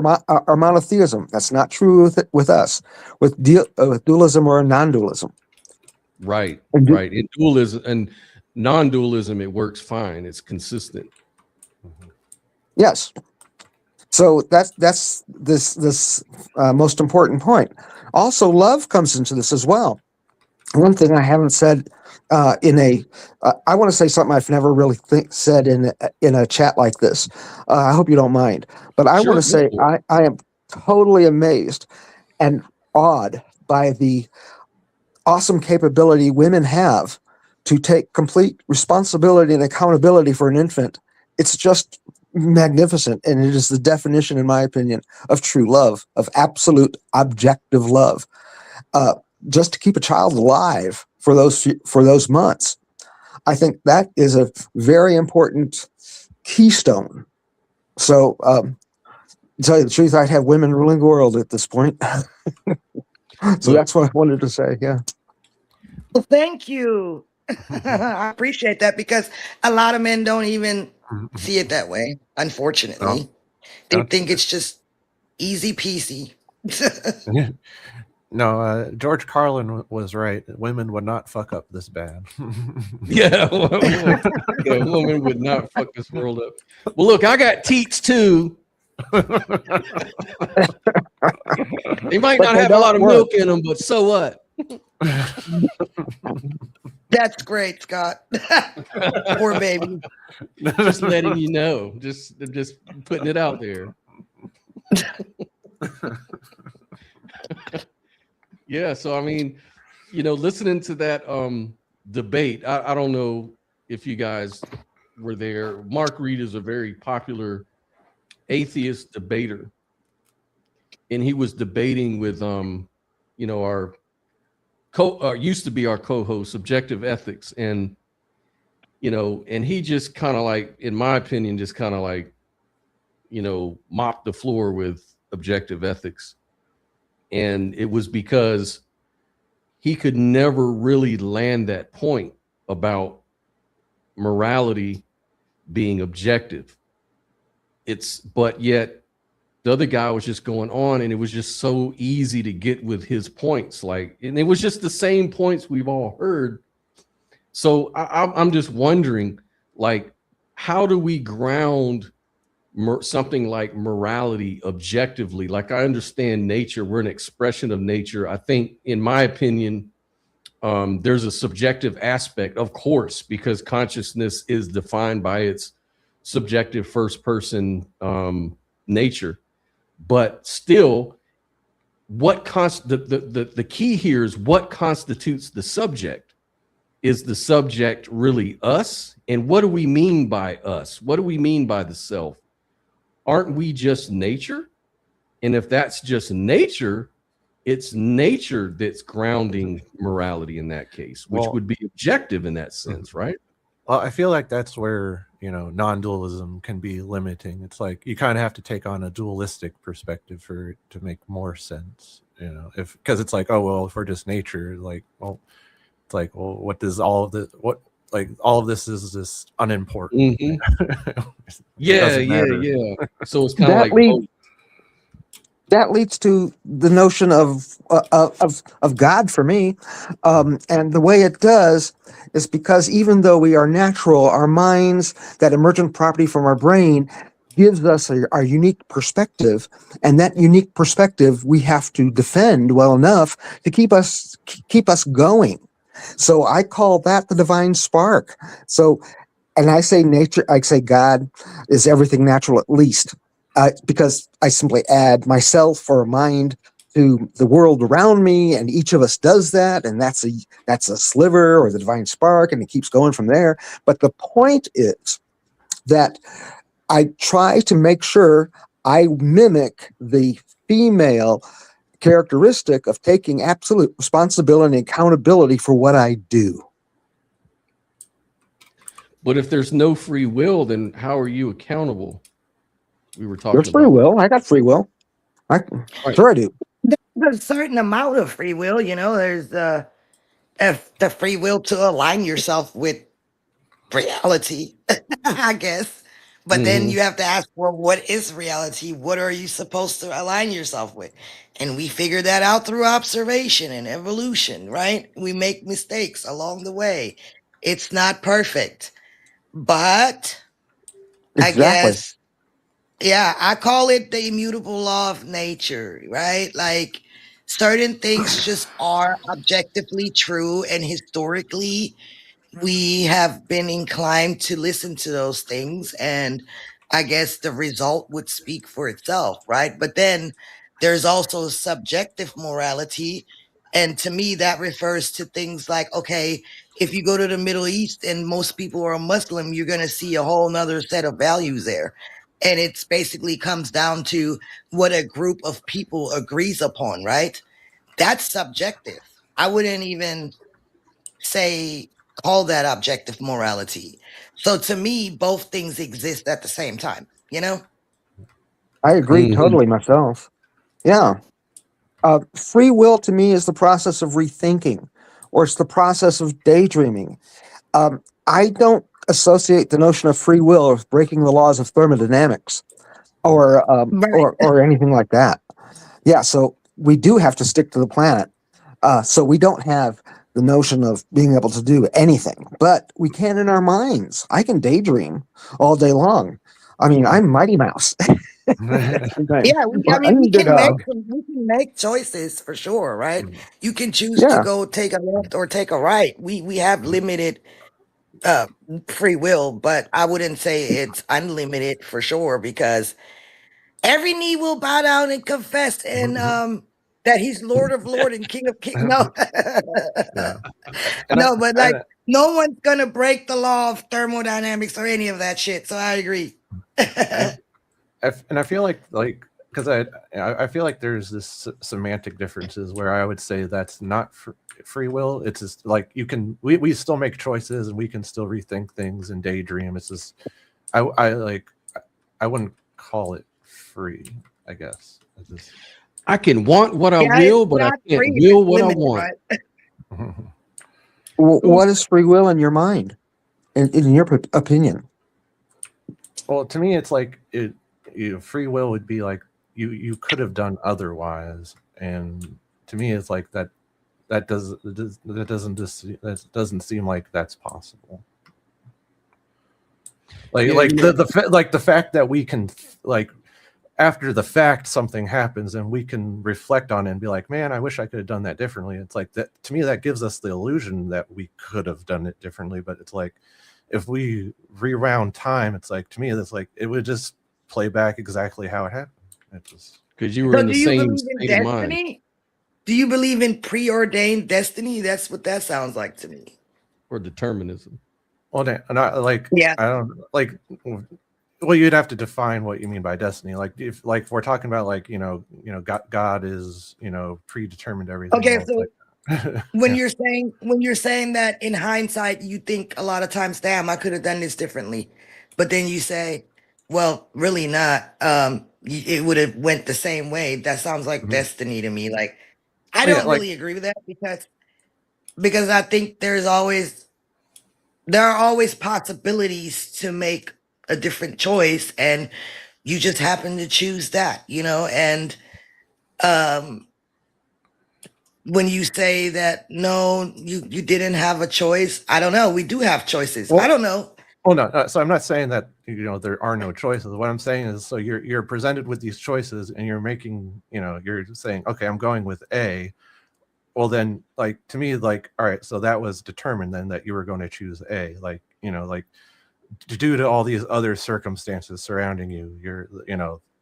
monotheism. That's not true with us, with dualism or non-dualism. Right, right. In dualism and non-dualism, it works fine. It's consistent. Yes. So that's this most important point. Also, love comes into this as well. One thing I haven't said I want to say something I've never really said in a chat like this. I hope you don't mind, but I want to say I am totally amazed and awed by the awesome capability women have to take complete responsibility and accountability for an infant. It's just magnificent, and it is the definition, in my opinion, of true love, of absolute objective love. just to keep a child alive for those months. I think that is a very important keystone. So, to tell you the truth, I'd have women ruling the world at this point. So Look. that's what I wanted to say. Yeah. Well, thank you. I appreciate that because a lot of men don't even see it that way, unfortunately. They think it's just easy peasy. No, George Carlin was right. Women would not fuck up this bad. Yeah, a woman would not fuck this world up. Well, look, I got teats too. They might not they have a lot of don't milk in them, but so what? That's great, Scott. Poor baby. Just letting you know, just putting it out there. Yeah, so I mean, listening to that debate, I don't know if you guys were there. Mark Reed is a very popular atheist debater, and he was debating with our used to be our co-host, Subjective Ethics, and and he just kind of like, in my opinion, just kind of like mopped the floor with Objective Ethics. And it was because he could never really land that point about morality being objective. But yet the other guy was just going on, and it was just so easy to get with his points. And it was just the same points we've all heard. So I'm just wondering, how do we ground something like morality objectively? Like, I understand nature, we're an expression of nature. I think, in my opinion, there's a subjective aspect, of course, because consciousness is defined by its subjective first person nature. But still, the key here is what constitutes the subject. Is the subject really us? And what do we mean by us? What do we mean by the self? Aren't we just nature? And if that's just nature, it's nature that's grounding morality in that case, which would be objective in that sense, right? Well, I feel like that's where, non-dualism can be limiting. It's like you kind of have to take on a dualistic perspective for it to make more sense, because it's like, oh, well, if we're just nature, what does all of this, all of this is just unimportant. Mm-hmm. Yeah. So it's kind of like that leads to the notion of God for me, and the way it does is because even though we are natural, our minds, that emergent property from our brain, gives us our unique perspective, and that unique perspective we have to defend well enough to keep us going. So I call that the divine spark. So, and I say nature, I say God is everything natural, at least, because I simply add myself or mind to the world around me, and each of us does that, and that's a sliver or the divine spark, and it keeps going from there. But the point is that I try to make sure I mimic the female characteristic of taking absolute responsibility and accountability for what I do. But if there's no free will, then how are you accountable? We were talking There's free will. I got free will. Sure I do. There's a certain amount of free will, there's the free will to align yourself with reality, I guess. But then you have to ask, well, what is reality? What are you supposed to align yourself with? And we figure that out through observation and evolution, right? We make mistakes along the way. It's not perfect, but I guess, yeah, I call it the immutable law of nature, right? Like, certain things just are objectively true, and historically we have been inclined to listen to those things, and I guess the result would speak for itself, right? But then there's also subjective morality, and to me that refers to things like, okay, if you go to the Middle East and most people are Muslim, you're going to see a whole nother set of values there, and it's basically comes down to what a group of people agrees upon, right? That's subjective. I wouldn't even say call that objective morality. So to me, both things exist at the same time, you know? I agree Mhm. totally myself. Yeah. Free will to me is the process of rethinking, or it's the process of daydreaming. I don't associate the notion of free will with breaking the laws of thermodynamics Right. or anything like that. Yeah, so we do have to stick to the planet. So we don't have the notion of being able to do anything, but we can in our minds. I can daydream all day long. I mean, I'm Mighty Mouse. Sometimes. Yeah, I Or mean, underdog. we can make choices for sure, right? You can choose to Yeah. go take a left or take a right. We have limited uh free will, but I wouldn't say it's unlimited for sure, because every knee will bow down and confess and that he's Lord of Lord and King of King. No. Yeah. And No, but like I, no one's gonna break the law of thermodynamics or any of that shit. So I agree. and I feel like because I feel like there's this semantic differences where I would say that's not free will. It's just like we still make choices and we can still rethink things and daydream. It's just I wouldn't call it free, I guess. It's just, I can want what I Yeah, it's will, but I not can't free, will it's what I limited, want. right? What is free will in your mind, in your opinion? well, to me, it's like free will would be like you could have done otherwise, and to me, it's like that doesn't seem like that's possible. Like Yeah, like yeah. the fact that we can like after the fact something happens and we can reflect on it and be like, man, I wish I could have done that differently. It's like that to me, that gives us the illusion that we could have done it differently. But it's like if we rewound time, it's like to me, it's like it would just play back exactly how it happened. It just Because you were So in the do you same believe in state of mind. destiny? Do you believe in preordained destiny? That's what that sounds like to me. Or determinism. well, not like Yeah. I don't like. Well, you'd have to define what you mean by destiny. Like if we're talking about like God is predetermined everything. Okay, Well, it's so like when yeah. you're saying that in hindsight, you think a lot of times, damn, I could have done this differently. But then you say, well, really not. It would have went the same way. That sounds like Mhm. destiny to me. Like, I Oh, yeah, don't like really agree with that, because I think there are always possibilities to make a different choice, and you just happen to choose that, and um when you say that no, you didn't have a choice, I don't know, we do have choices. I well, don't know. well, no. So I'm not saying that there are no choices. What I'm saying is, so you're presented with these choices, and you're making you're saying, okay, I'm going with A. Well, then, like to me, like all right, so that was determined then that you were going to choose A. Like like due to all these other circumstances surrounding you,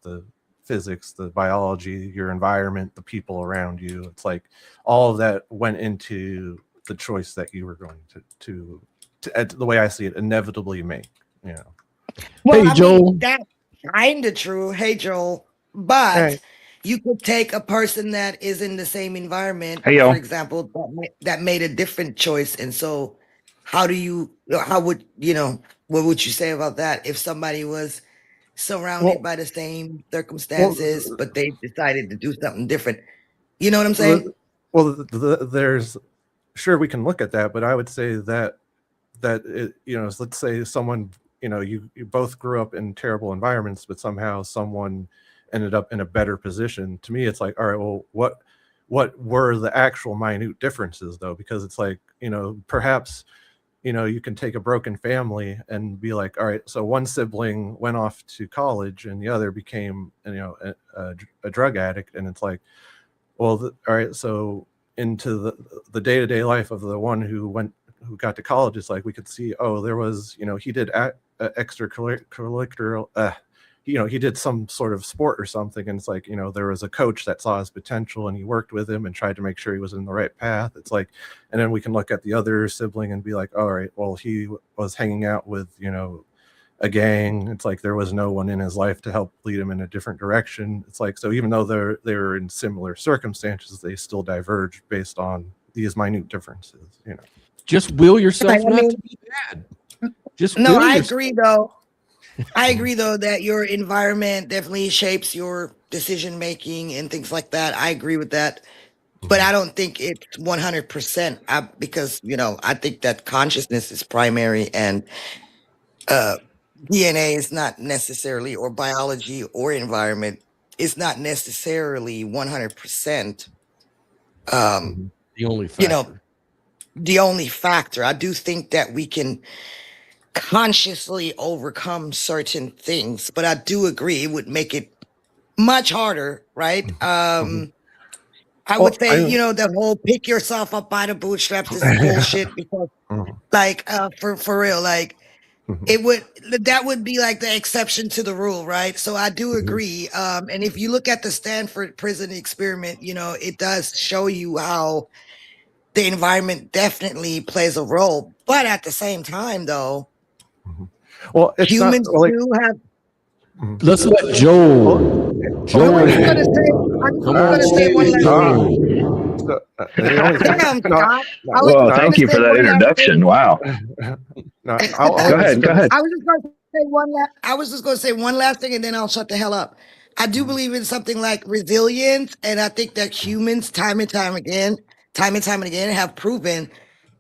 the physics, the biology, your environment, the people around you. It's like all of that went into the choice that you were going to the way I see it, inevitably make. Well, Hey, I mean, Joel. that's kind of true. Hey, Joel, but Hey, you could take a person that is in the same environment, Hey for y'all. example, that made a different choice. And so how would, what would you say about that if somebody was surrounded well, by the same well, circumstances, but they decided to do something different? You know what I'm well, saying? there's sure we can look at that, but I would say that let's say someone you both grew up in terrible environments, but somehow someone ended up in a better position. To me, it's like, all right, well, what were the actual minute differences though? Because it's like perhaps you can take a broken family and be like, all right, so one sibling went off to college and the other became a drug addict, and it's like, well, all right, so into the day-to-day life of the one who got to college, it's like we could see, oh, there was he did extracurricular he did some sort of sport or something, and it's like there was a coach that saw his potential and he worked with him and tried to make sure he was in the right path. It's like, and then we can look at the other sibling and be like, all right, well, he was hanging out with a gang. It's like there was no one in his life to help lead him in a different direction. It's like, so even though they were in similar circumstances, they still diverged based on these minute differences, you know. Just will yourself Right, I not mean, to be bad. Just no, will I yourself. agree though. I agree though that your environment definitely shapes your decision making and things like that. I agree with that. But I don't think it's 100% because, I think that consciousness is primary and uh, DNA is not necessarily, or biology or environment is not necessarily 100%, Mhm. The only you know, factor. the only factor. I do think that we can consciously overcome certain things, but I do agree it would make it much harder, right? Mhm. I Well, would say, the whole pick yourself up by the bootstraps is bullshit because Mhm. like for real, like Mhm. that would be like the exception to the rule, right? So I do Mhm. agree. And if you look at the Stanford prison experiment, it does show you how the environment definitely plays a role. But at the same time, though, Mhm. Well, it's not humans like. do have. Mhm. Let's let Well, Joel. I Joel, was just gonna say. I was come just on gonna say one stage, last thing. Joel. so, the only thing, Damn, no, Scott. no, I was Well, just no, thank gonna you say for that one last introduction. thing. Wow. no. Go I was ahead. Go gonna. ahead. I was just going to say I was just going to say one last thing, and then I'll shut the hell up. I do believe in something like resilience, and I think that humans, time and time again, have proven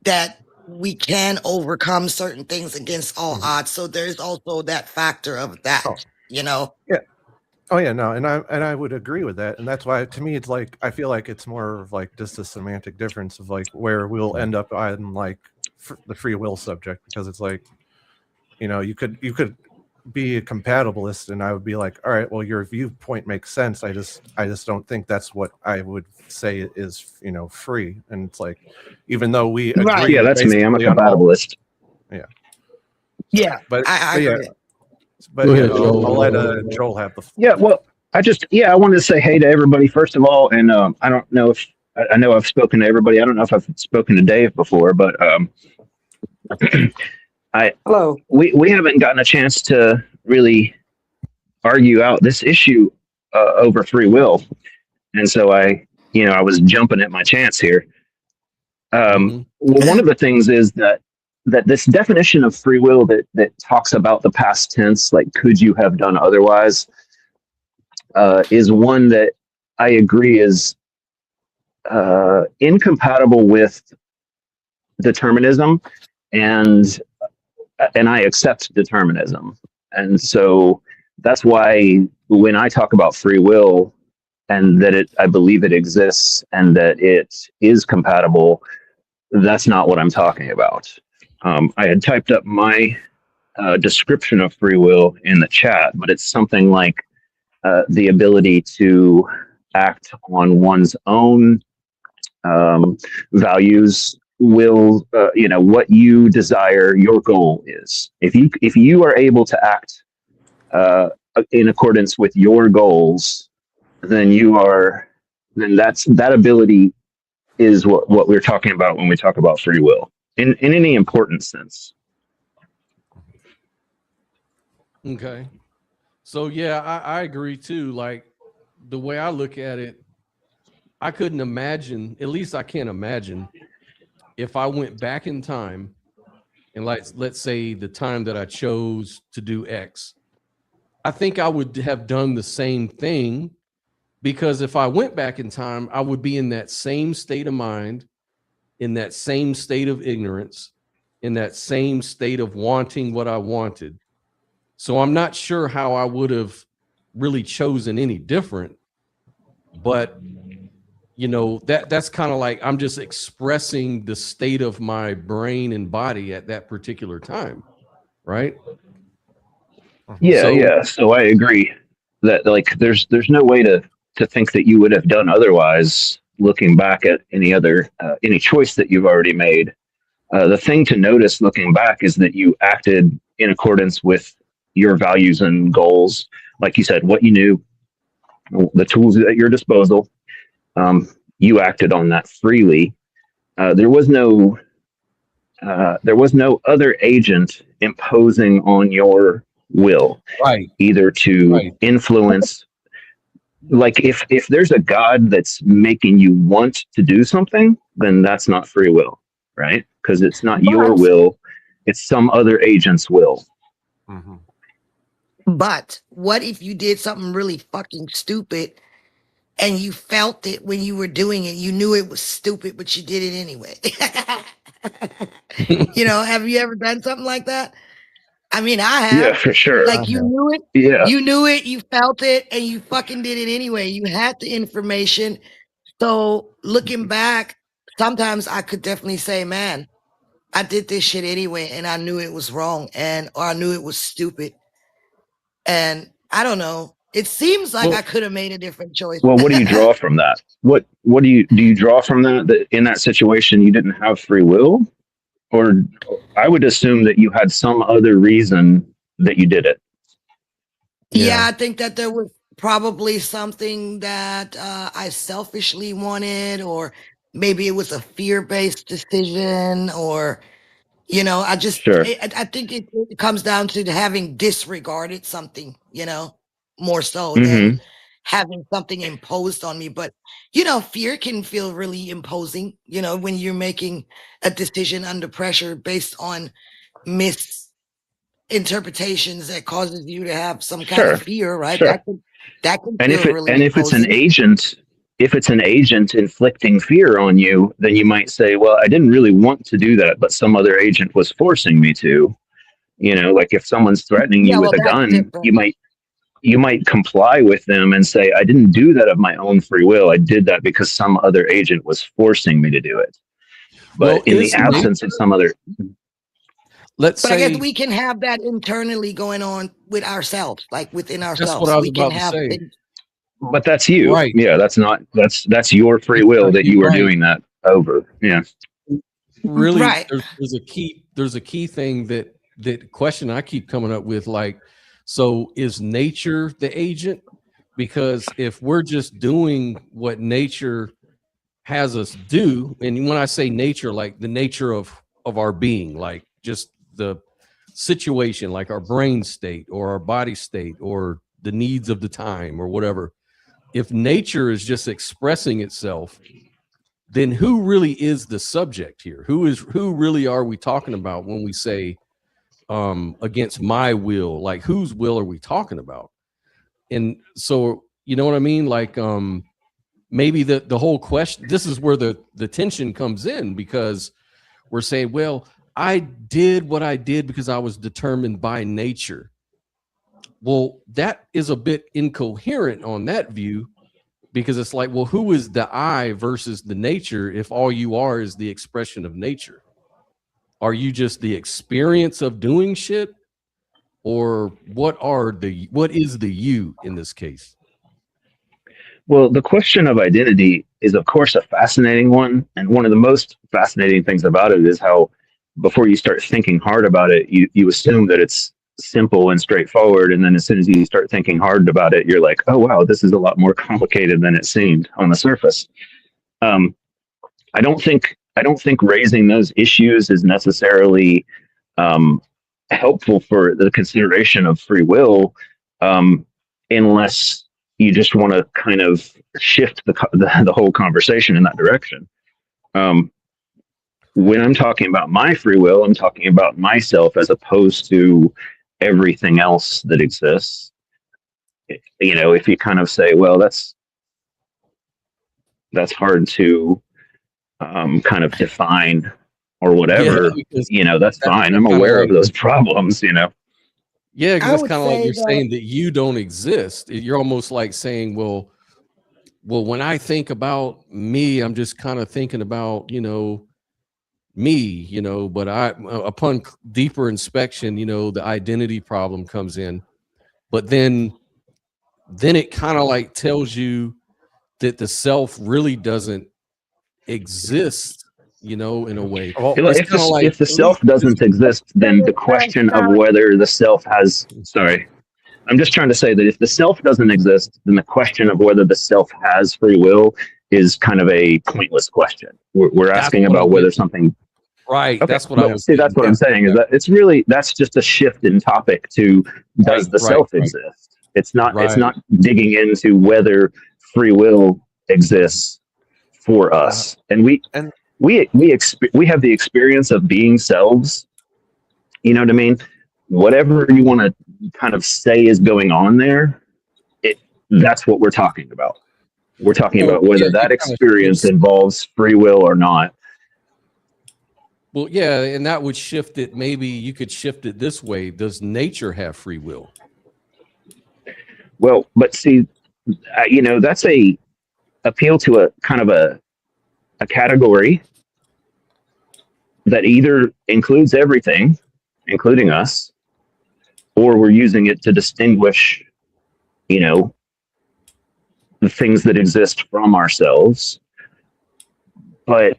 that we can overcome certain things against all Mhm. odds. So there's also that factor of that, Oh, you know. yeah. Oh yeah, no, and I would agree with that, and that's why to me it's like I feel like it's more of like just a semantic difference of like where we'll end up on like the free will subject, because it's like, you could be a compatibilist and I would be like, all right, well, your viewpoint makes sense. I just don't think that's what I would say is, free. And it's like, even though we Right. Yeah, agree that's me. I'm a basically on all, compatibilist. yeah, Yeah, but I but yeah, agree. but Go yeah, ahead, I'll let Joel. Joel have the Yeah. Well, I wanted to say hey to everybody first of all, and I don't know if I know I've spoken to everybody. I don't know if I've spoken to Dave before, but I Hello. we haven't gotten a chance to really argue out this issue over free will, and so I was jumping at my chance here. Hmm. Well, one of the things is that this definition of free will that talks about the past tense, like could you have done otherwise, is one that I agree is incompatible with determinism, and I accept determinism, and so that's why when I talk about free will and that I believe it exists and that it is compatible, that's not what I'm talking about. I had typed up my description of free will in the chat, but it's something like the ability to act on one's own values, will, what you desire your goal is. If you are able to act in accordance with your goals, then that ability is what we're talking about when we talk about free will in any important sense. Okay. So yeah, I agree too. Like the way I look at it, I couldn't imagine, at least I can't imagine, if I went back in time and let's say the time that I chose to do X, I think I would have done the same thing, because if I went back in time, I would be in that same state of mind, in that same state of ignorance, in that same state of wanting what I wanted. So I'm not sure how I would have really chosen any different, but that's kind of like I'm just expressing the state of my brain and body at that particular time, right? Yeah, So yeah. So I agree that like there's no way to think that you would have done otherwise. Looking back at any choice that you've already made, the thing to notice looking back is that you acted in accordance with your values and goals. Like you said, what you knew, the tools at your disposal, you acted on that freely. There was no other agent imposing on your will, right, either to right. influence like if there's a God that's making you want to do something, then that's not free will, right? Because it's not your But will, it's some other agent's will. Mhm. but what if you did something really fucking stupid and you felt it when you were doing it? You knew it was stupid, but you did it anyway. Have you ever done something like that? I mean, I Yeah, have. for sure. Like you knew it, Yeah, you felt it, and you fucking did it anyway. You had the information. So looking back, sometimes I could definitely say, man, I did this shit anyway, and I knew it was wrong, or I knew it was stupid. And I don't know. It seems like I Well, could have made a different choice. well, what do you draw from that? What do you draw from that in that situation you didn't have free will? Or I would assume that you had some other reason that you did it. Yeah, I think that there was probably something that I selfishly wanted, or maybe it was a fear-based decision, or Sure. I think it comes down to having disregarded something, more so than Mm-hmm. having something imposed on me. But fear can feel really imposing, when you're making a decision under pressure based on misinterpretations that causes you to have some kind of Sure. fear, right? Sure. That can And feel really if it's an imposing. agent, if it's an agent inflicting fear on you, then you might say, well, I didn't really want to do that, but some other agent was forcing me to. Like if someone's threatening Yeah, you well, with a that's gun, different. you might comply with them and say, I didn't do that of my own free will. I did that because some other agent was forcing me to do it. well, But in the is absence of some other, let's But I guess say we can have that internally going on with ourselves, like within that's what ourselves. I was We can about to have say. things. but that's you. Right. Yeah, that's your free It's will not that you, you are right. doing that over. Yeah. Really, Right. there's a key thing that question I keep coming up with, like, so is nature the agent? Because if we're just doing what nature has us do, and when I say nature, like the nature of our being, like just the situation, like our brain state or our body state or the needs of the time or whatever, if nature is just expressing itself, then who really is the subject here? Who really are we talking about when we say against my will? Like, whose will are we talking about? And so, you know what I mean? Like, maybe the whole question, this is where the tension comes in, because we're saying, well, I did what I did because I was determined by nature. Well, that is a bit incoherent on that view, because it's like, well, who is the I versus the nature if all you are is the expression of nature? Are you just the experience of doing shit? Or what is the you in this case? Well, the question of identity is, of course, a fascinating one. And one of the most fascinating things about it is how, before you start thinking hard about it, you assume that it's simple and straightforward. And then as soon as you start thinking hard about it, you're like, oh, wow, this is a lot more complicated than it seemed on the surface. I don't think raising those issues is necessarily helpful for the consideration of free will, unless you just want to kind of shift the whole conversation in that direction. When I'm talking about my free will, I'm talking about myself as opposed to everything else that exists. If you kind of say, well, that's hard to kind of define or whatever, that's fine. I'm aware of those problems, Yeah, because I it's would kind of like say you're that, saying that you don't exist. You're almost like saying, well, when I think about me, I'm just kind of thinking about, me, but upon deeper inspection, the identity problem comes in. But then it kind of like tells you that the self really doesn't exist, in a way. Well, It's if kind of like, the at self least doesn't exist, then the question of whether the self has, sorry, I'm just trying to say that if the self doesn't exist, then the question of whether the self has free will is kind of a pointless question. We're that's asking what about I'm whether getting. something. Right. Okay, That's what I was see, that's getting. what I'm saying, is that that's just a shift in topic to, does the self Right. exist? It's not Right. digging into whether free will exists for us. And we and- have the experience of being selves. You know what I mean? Whatever you want to kind of say is going on there, that's what we're talking about. We're talking Well, about whether yeah, that you kinda experience shift- involves free will or not. Well, yeah, and that would shift it. Maybe you could shift it this way. Does nature have free will? Well, but see, that's a appeal to a kind of a category that either includes everything, including us, or we're using it to distinguish, the things that exist from ourselves. But,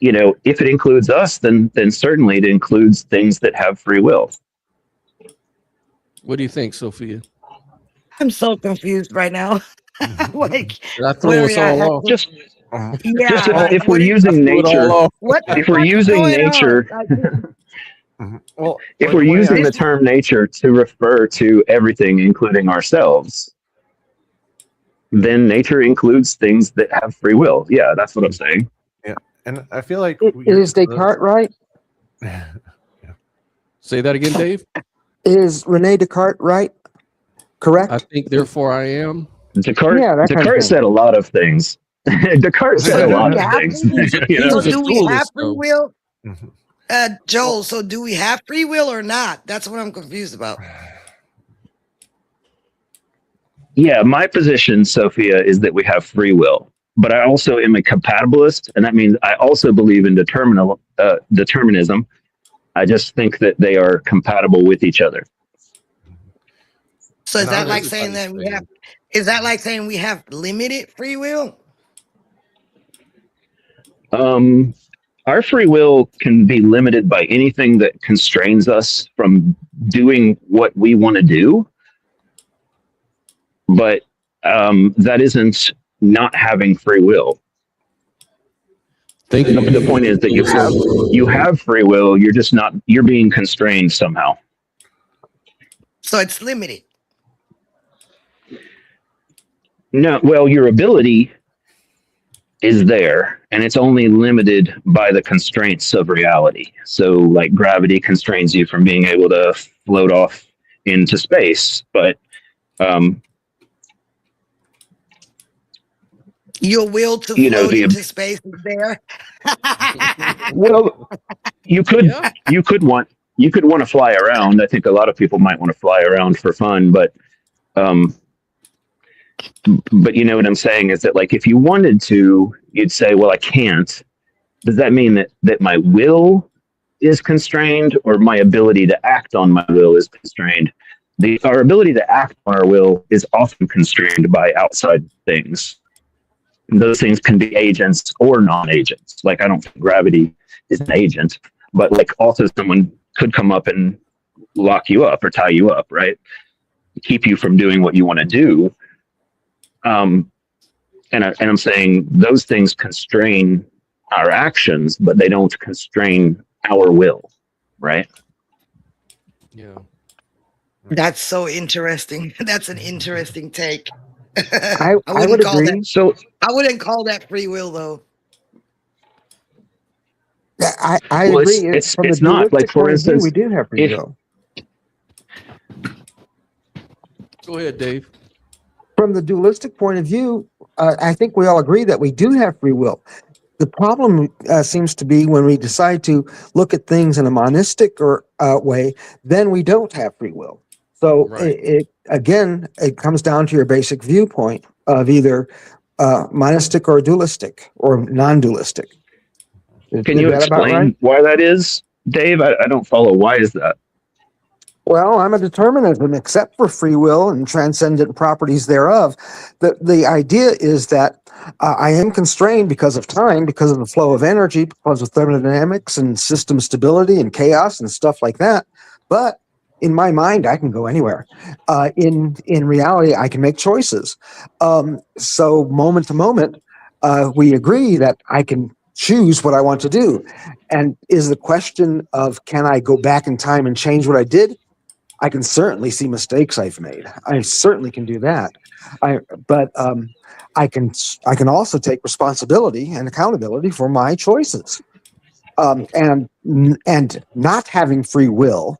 if it includes us, then certainly it includes things that have free will. What do you think, Sophia? I'm so confused right now. Like, Did I throw what us are all y'all off? Just Yeah, if, like, if we're what is- using I threw it all nature, off. what the if we're fuck is using going on? nature, Like, Well, if like, we're the way using I- the term nature to refer to everything, including ourselves, then nature includes things that have free will. Yeah, that's what I'm saying. and I feel like Is Descartes right? Say that again, Dave. Is Rene Descartes right? Correct? I think, therefore, I am. Descartes, Yeah, that kind of Descartes thing. said a lot of things. Descartes said a do lot we of have things. free- He so was a do we have dualist, free though. will? Mhm. Joel, so do we have free will or not? That's what I'm confused about. Yeah, my position, Sophia, is that we have free will. But I also am a compatibilist, and that means I also believe in determinism. I just think that they are compatible with each other. So is And that I like was saying that we saying- have? Is that like saying we have limited free will? Our free will can be limited by anything that constrains us from doing what we want to do. But that isn't not having free will. The point is that you have free will. You're just not. You're being constrained somehow. So it's limited. No, well, your ability is there, and it's only limited by the constraints of reality. So, like gravity constrains you from being able to float off into space, but Your will to You know, float the- into space is there. well, you could Yeah. you could want to fly around. I think a lot of people might want to fly around for fun, but you know what I'm saying is that, like, if you wanted to, you'd say, well, I can't. Does that mean that my will is constrained, or my ability to act on my will is constrained? Our ability to act on our will is often constrained by outside things. And those things can be agents or non-agents. Like, I don't think gravity is an agent, but like also someone could come up and lock you up or tie you up, right? Keep you from doing what you want to do. And I'm saying those things constrain our actions, but they don't constrain our will, right? Yeah. That's so interesting. That's an interesting take. I wouldn't would call agree. that. So I wouldn't call that free will, though. I Well, agree. it's From a not. Like, dualistic for point of view, instance, we do have free if- will. Go ahead, Dave. From the dualistic point of view, I think we all agree that we do have free will. The problem seems to be when we decide to look at things in a monistic or way, then we don't have free will. So Right. it comes down to your basic viewpoint of either monistic or dualistic or non-dualistic. can you that about explain right? why that is, Dave? I don't follow. Why is that? Well, I'm a determinism, except for free will and transcendent properties thereof. The idea is that I am constrained because of time, because of the flow of energy, because of thermodynamics and system stability and chaos and stuff like that. But in my mind, I can go anywhere. In reality, I can make choices. So moment to moment, we agree that I can choose what I want to do. And is the question of, can I go back in time and change what I did? I can certainly see mistakes I've made. I certainly can do that. But I can also take responsibility and accountability for my choices. And not having free will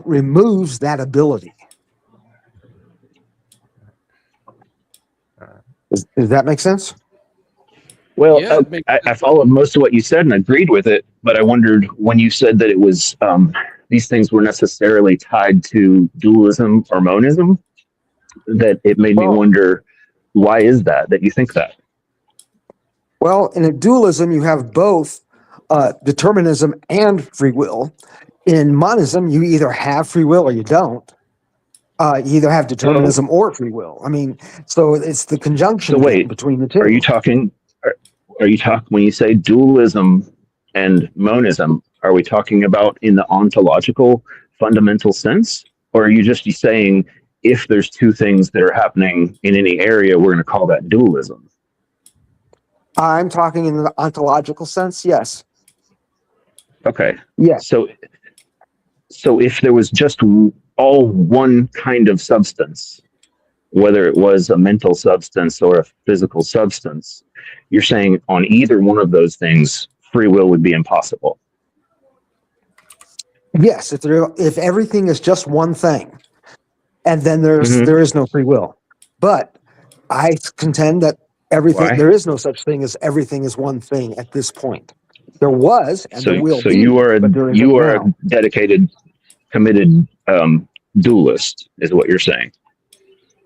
removes that ability. Does that make sense? Well, Yeah, it makes I followed most of what you said and agreed with it, but I wondered when you said that it was these things were necessarily tied to dualism or monism, that it made me Well, wonder, why is that you think that? well, in a dualism, you have both determinism and free will. In monism, you either have free will or you don't. You either have So, determinism or free will. I mean, so it's the so conjunction game wait, between the are you two. talking? Are you talking when you say dualism and monism? Are we talking about in the ontological fundamental sense, or are you just saying if there's two things that are happening in any area, we're going to call that dualism? I'm talking in the ontological sense. Yes. Okay, Yes. so if there was just all one kind of substance, whether it was a mental substance or a physical substance, you're saying on either one of those things, free will would be impossible. Yes. If everything is just one thing, and then there Mm-hmm. is no free will. But I contend that Why? there is no such thing as everything is one thing at this point. There was and there will So be, but there isn't you are a now. dedicated, committed dualist, is what you're saying.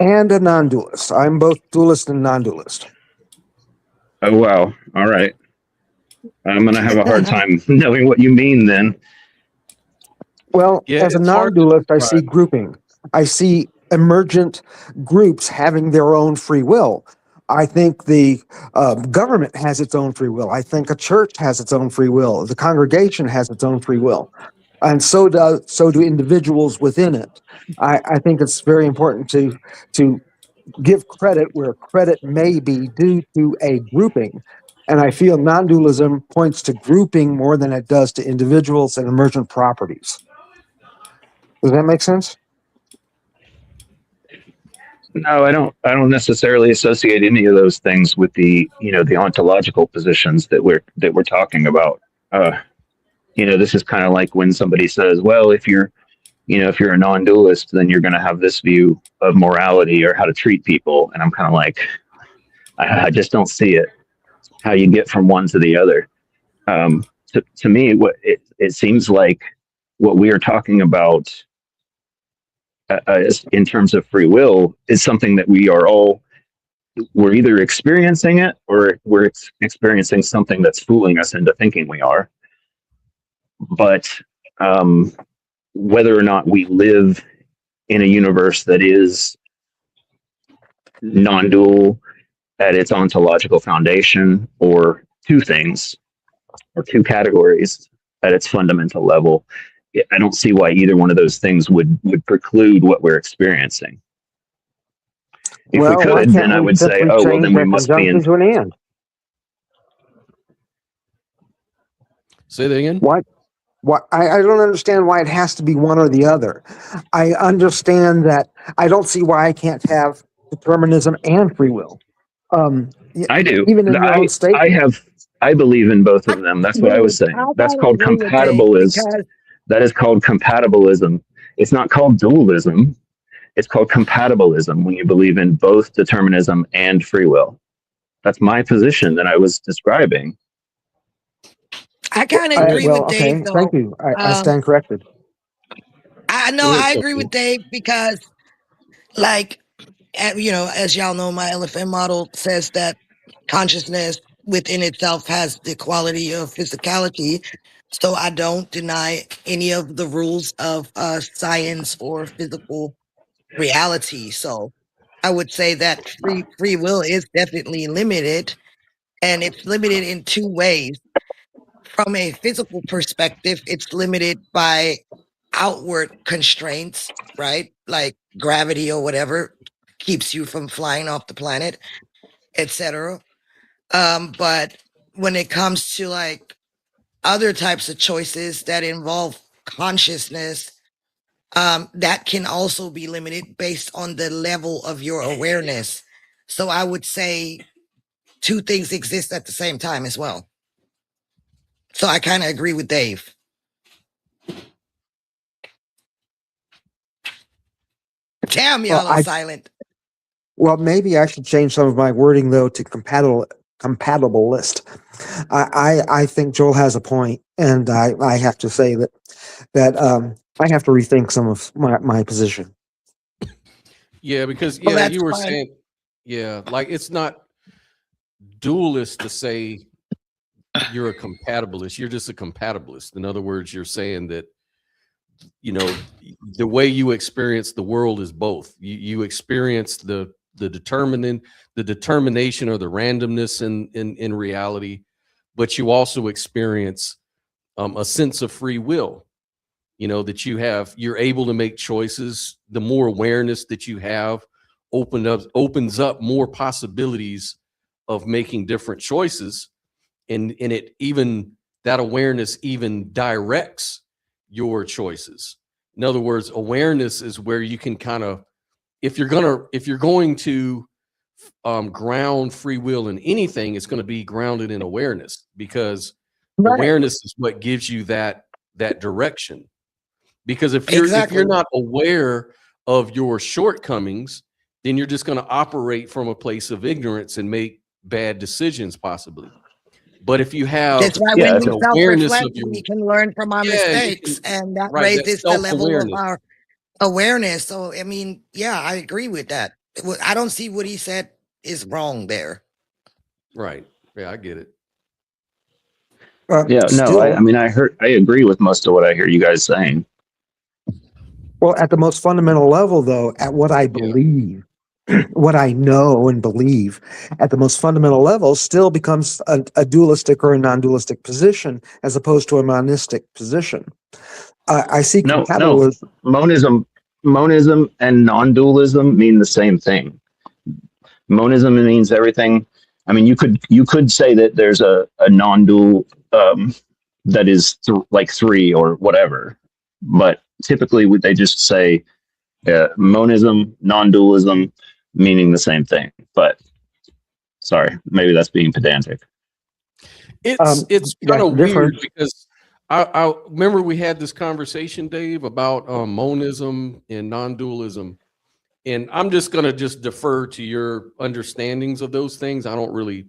And a non-dualist. I'm both dualist and non-dualist. Oh wow! All right, I'm gonna have a hard time knowing what you mean then. Well, yeah, as a it's hard to non-dualist, I see describe. grouping. I see emergent groups having their own free will. I think the government has its own free will. I think a church has its own free will. The congregation has its own free will, and so do individuals within it. I think it's very important to give credit where credit may be due to a grouping. And I feel non-dualism points to grouping more than it does to individuals and emergent properties. Does that make sense? No, I don't. I don't necessarily associate any of those things with the the ontological positions that we're talking about. Uh, this is kind of like when somebody says, "Well, if you're a non-dualist, then you're going to have this view of morality or how to treat people." And I'm kind of like, I just don't see it. How you get from one to the other. To me, it seems like what we are talking about in terms of free will is something that we're either experiencing it or we're experiencing something that's fooling us into thinking we are. But whether or not we live in a universe that is non-dual at its ontological foundation, or two things or two categories at its fundamental level, I don't see why either one of those things would preclude what we're experiencing. If we Well, why could, then can't I we would say, simply oh well, change then we that must be conjunction in. to an and? Say that again. Why? I don't understand why it has to be one or the other. I understand that. I don't see why I can't have determinism and free will. I do. Even in your own statement. I believe in both I of them. That's what I was gotta saying. I That's gotta called agree with Dave compatibilist. because That is called compatibilism. It's not called dualism. It's called compatibilism when you believe in both determinism and free will. That's my position that I was describing. I kind of agree with Dave Okay. Thank though. you. I Um, stand corrected. I know Go ahead, I agree Sophie. with Dave because, like, as y'all know, my LFM model says that consciousness within itself has the quality of physicality. So I don't deny any of the rules of science or physical reality. So I would say that free will is definitely limited, and it's limited in two ways. From a physical perspective, it's limited by outward constraints, right? Like gravity or whatever keeps you from flying off the planet, etc. But when it comes to like other types of choices that involve consciousness, that can also be limited based on the level of your awareness. So I would say two things exist at the same time as well. So I kind of agree with Dave. Damn, y'all are silent. Well, maybe I should change some of my wording though to compatibilist. I think Joel has a point, and I have to say that I have to rethink some of my position. Yeah, because Well, that's you were fine. saying, like it's not dualist to say you're a compatibilist. You're just a compatibilist. In other words, you're saying that, you know, the way you experience the world is both. You experience the determination or the randomness in reality, but you also experience a sense of free will. You know, that you're able to make choices. The more awareness that you have opens up more possibilities of making different choices. And it even, that awareness even directs your choices. In other words, awareness is where you can kind of, if you're going to ground free will in anything, it's going to be grounded in awareness, because awareness is what gives you that direction. Because if you're not aware of your shortcomings, then you're just going to operate from a place of ignorance and make bad decisions possibly. But if you have, that's why when we awareness self-reflect, of your, we can learn from our mistakes, and that raises the level of our awareness. So, I mean, yeah, I agree with that. I don't see what he said is wrong there. Right. Yeah, I get it. I mean, I agree with most of what I hear you guys saying. Well, at the most fundamental level, though, at what I believe, what I know and believe, at the most fundamental level, still becomes a dualistic or a non-dualistic position, as opposed to a monistic position. I see compatibilism. Monism and non-dualism mean the same thing. Monism means everything. I mean, you could say that there's a non-dual that is like three or whatever, but typically they just say monism, non-dualism, meaning the same thing. But sorry, maybe that's being pedantic. It's kind of weird, because I remember we had this conversation, Dave, about monism and non-dualism, and I'm just going to defer to your understandings of those things. I don't really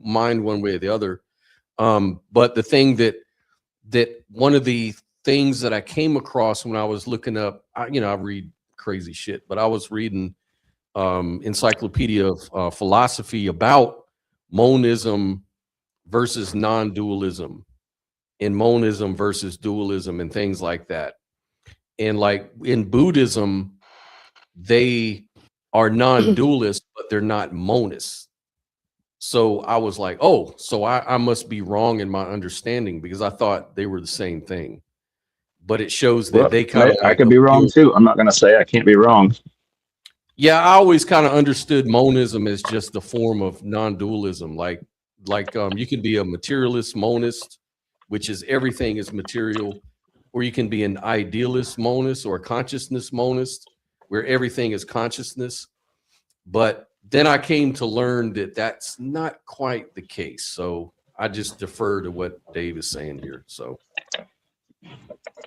mind one way or the other. But the thing that one of the things that I came across when I was looking up, I read crazy shit, but I was reading encyclopedia of philosophy about monism versus non-dualism, and monism versus dualism, and things like that. And like in Buddhism, they are non-dualist, but they're not monists. So I was like, oh, so I must be wrong in my understanding, because I thought they were the same thing. But it shows that they kind of, I could be wrong too. I'm not going to say I can't be wrong. Yeah, I always kind of understood monism as just a form of non-dualism. Like you can be a materialist monist, which is everything is material, or you can be an idealist monist or a consciousness monist, where everything is consciousness. But then I came to learn that that's not quite the case. So I just defer to what Dave is saying here. So.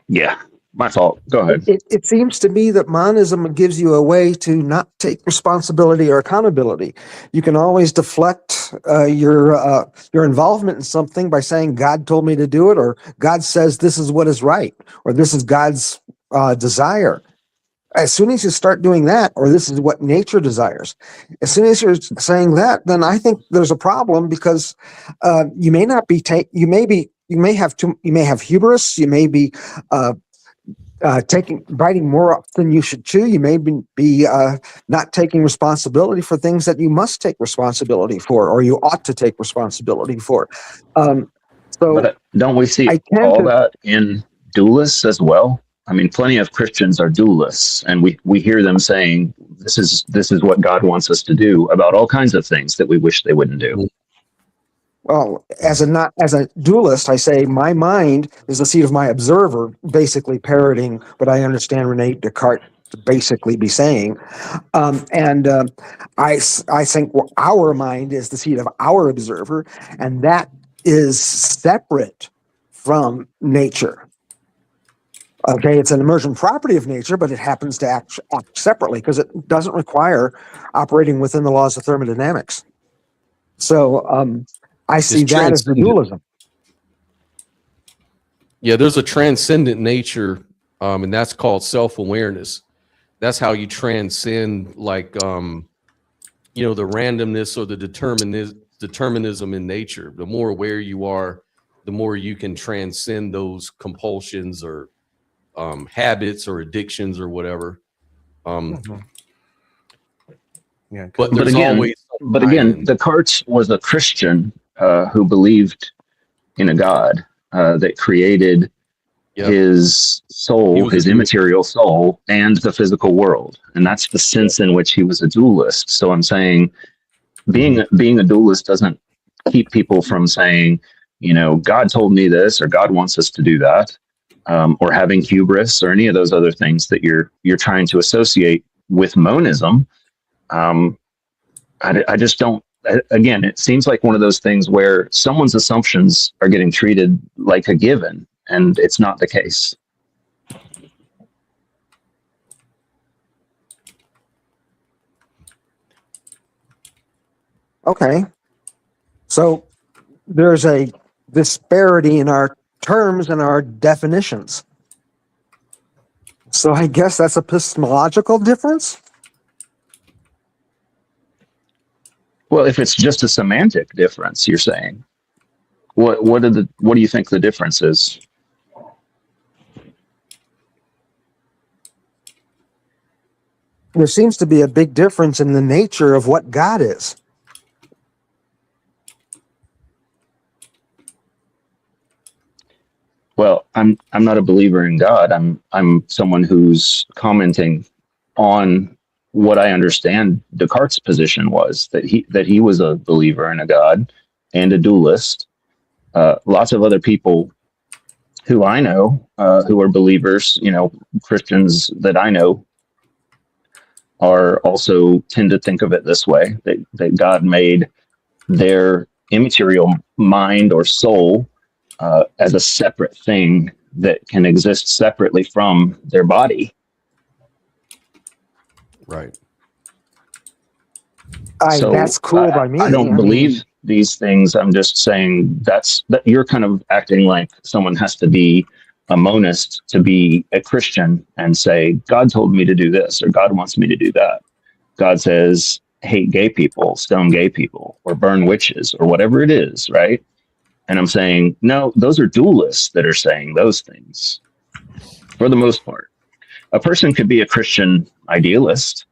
Yeah, my fault. Go ahead. It seems to me that monism gives you a way to not take responsibility or accountability. You can always deflect your involvement in something by saying, God told me to do it, or God says this is what is right, or this is God's desire. As soon as you start doing that, or this is what nature desires, as soon as you're saying that, then I think there's a problem, because you may not be you may have hubris. You may be biting more up than you should chew. You may be not taking responsibility for things that you must take responsibility for, or you ought to take responsibility for. But don't we see all that in dualists as well? I mean, plenty of Christians are dualists, and we hear them saying this is what God wants us to do about all kinds of things that we wish they wouldn't do. Well, as a dualist, I say my mind is the seat of my observer, basically parroting what I understand Rene Descartes to basically be saying. I think our mind is the seat of our observer, and that is separate from nature. Okay, it's an emergent property of nature, but it happens to act separately because it doesn't require operating within the laws of thermodynamics. So I see It's that as the transcendent. dualism. Yeah, there's a transcendent nature, and that's called self-awareness. That's how you transcend, like, the randomness or the determinism in nature. The more aware you are, the more you can transcend those compulsions or habits or addictions or whatever. Mhm. Yeah, But But there's again, always some tie-in. Descartes was a Christian who believed in a God that created Yep. his He soul, was a his dualist. immaterial soul, and the physical world, and that's the sense in which he was a dualist. So I'm saying, being a dualist doesn't keep people from saying, God told me this, or God wants us to do that, or having hubris, or any of those other things that you're trying to associate with monism. I just don't. Again, it seems like one of those things where someone's assumptions are getting treated like a given, and it's not the case. Okay. So there's a disparity in our terms and our definitions. So I guess that's a epistemological difference. Well, if it's just a semantic difference, you're saying, what do you think the difference is? There seems to be a big difference in the nature of what God is. Well, I'm not a believer in God. I'm someone who's commenting on what I understand Descartes' position was, that he was a believer in a God and a dualist. Lots of other people who I know who are believers, Christians that I know, are also tend to think of it this way, that God made their immaterial mind or soul as a separate thing that can exist separately from their body. Right. So That's cool by me. I don't believe these things. I'm just saying that you're kind of acting like someone has to be a monist to be a Christian and say, God told me to do this, or God wants me to do that. God says, hate gay people, stone gay people, or burn witches, or whatever it is, right? And I'm saying, no, those are dualists that are saying those things for the most part. A person could be a Christian idealist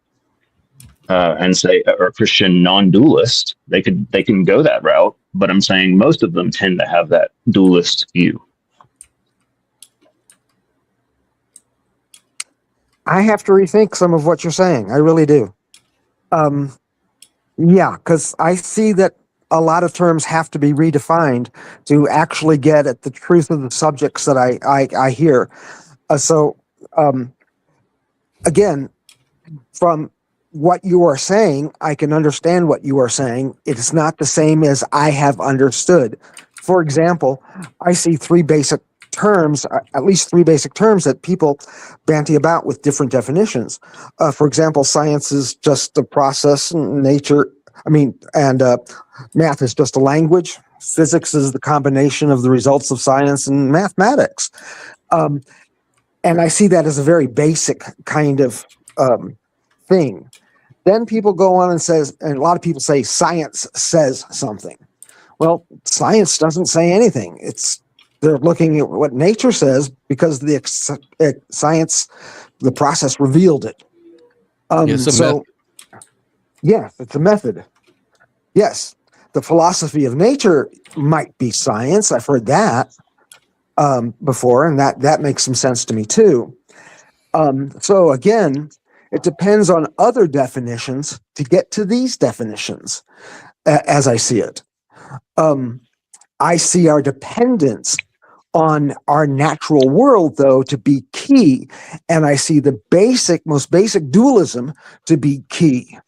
and say, or a Christian non-dualist. They can go that route, but I'm saying most of them tend to have that dualist view. I have to rethink some of what you're saying. I really do. Yeah, because I see that a lot of terms have to be redefined to actually get at the truth of the subjects that I hear. Again, from what you are saying, I can understand what you are saying. It is not the same as I have understood. For example, I see three basic terms, at least three basic terms that people banty about with different definitions. For example, science is just a process, nature, and math is just a language. Physics is the combination of the results of science and mathematics. And I see that as a very basic kind of thing. Then people go on and a lot of people say science says something. Well, science doesn't say anything. They're looking at what nature says because the science, the process revealed it. Method. Yeah, it's a method. Yes, the philosophy of nature might be science. I've heard that before, and that makes some sense to me too. So again, it depends on other definitions to get to these definitions, as I see it. I see our dependence on our natural world, though, to be key. And I see the most basic dualism to be key.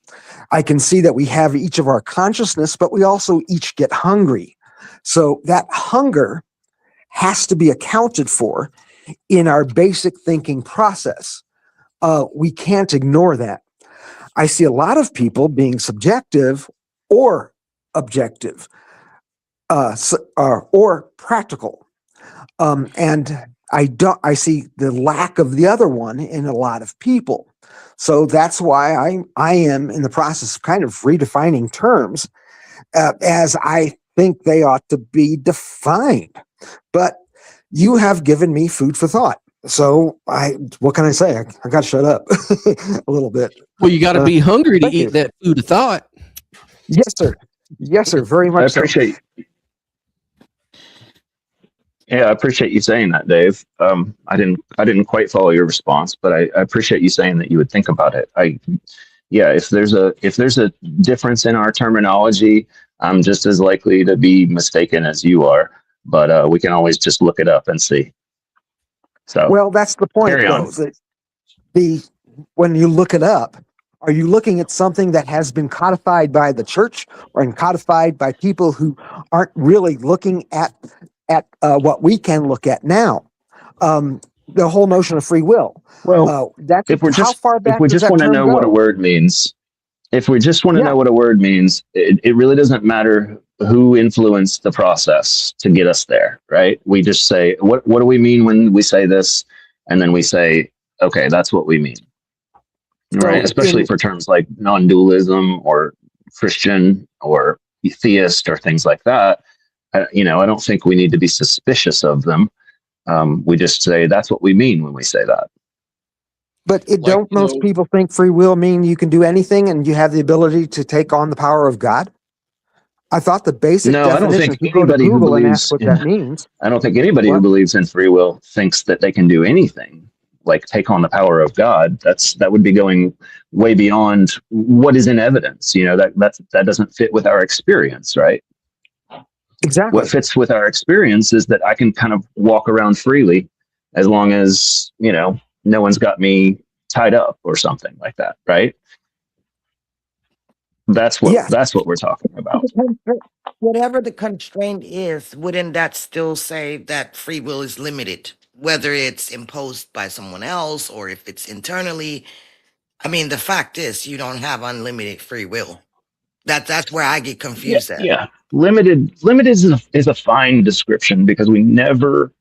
I can see that we have each of our consciousness, but we also each get hungry. So that hunger has to be accounted for in our basic thinking process. We can't ignore that. I see a lot of people being subjective or objective, or practical. And I see the lack of the other one in a lot of people. So that's why I am in the process of kind of redefining terms as I think they ought to be defined. But you have given me food for thought. So what can I say? I got to shut up a little bit. Well, you got to be hungry to thank eat you. that food of thought. Yes, sir. Yes, sir. Very I much so. appreciate. Yeah, I appreciate you saying that, Dave. I didn't quite follow your response, but I appreciate you saying that you would think about it. If there's a difference in our terminology, I'm just as likely to be mistaken as you are. But we can always just look it up and see. So Well, that's the point, carry on. though. When you look it up, are you looking at something that has been codified by the church or codified by people who aren't really looking at what we can look at now? The whole notion of free will. Well, That's if we how far back just does that want to term know go? what a word means, if we just want to Yeah. know what a word means, it really doesn't matter who influenced the process to get us there, right? We just say, what do we mean when we say this? And then we say, okay, that's what we mean, right? Especially for terms like non-dualism or Christian or theist or things like that. I don't think we need to be suspicious of them. We just say that's what we mean when we say that. But don't most people think free will mean you can do anything and you have the ability to take on the power of God? I thought the basic No, I don't definition, think if you go to anybody who Google and ask believes what in, that means. I don't think anybody who believes in free will thinks that they can do anything, like take on the power of God. That would be going way beyond what is in evidence. That doesn't fit with our experience, right? Exactly. What fits with our experience is that I can kind of walk around freely as long as, no one's got me tied up or something like that, right? That's what we're talking about. Whatever the constraint is, wouldn't that still say that free will is limited, whether it's imposed by someone else or if it's internally? I mean, the fact is you don't have unlimited free will. That's where I get confused at. Yeah. Limited is a fine description because we never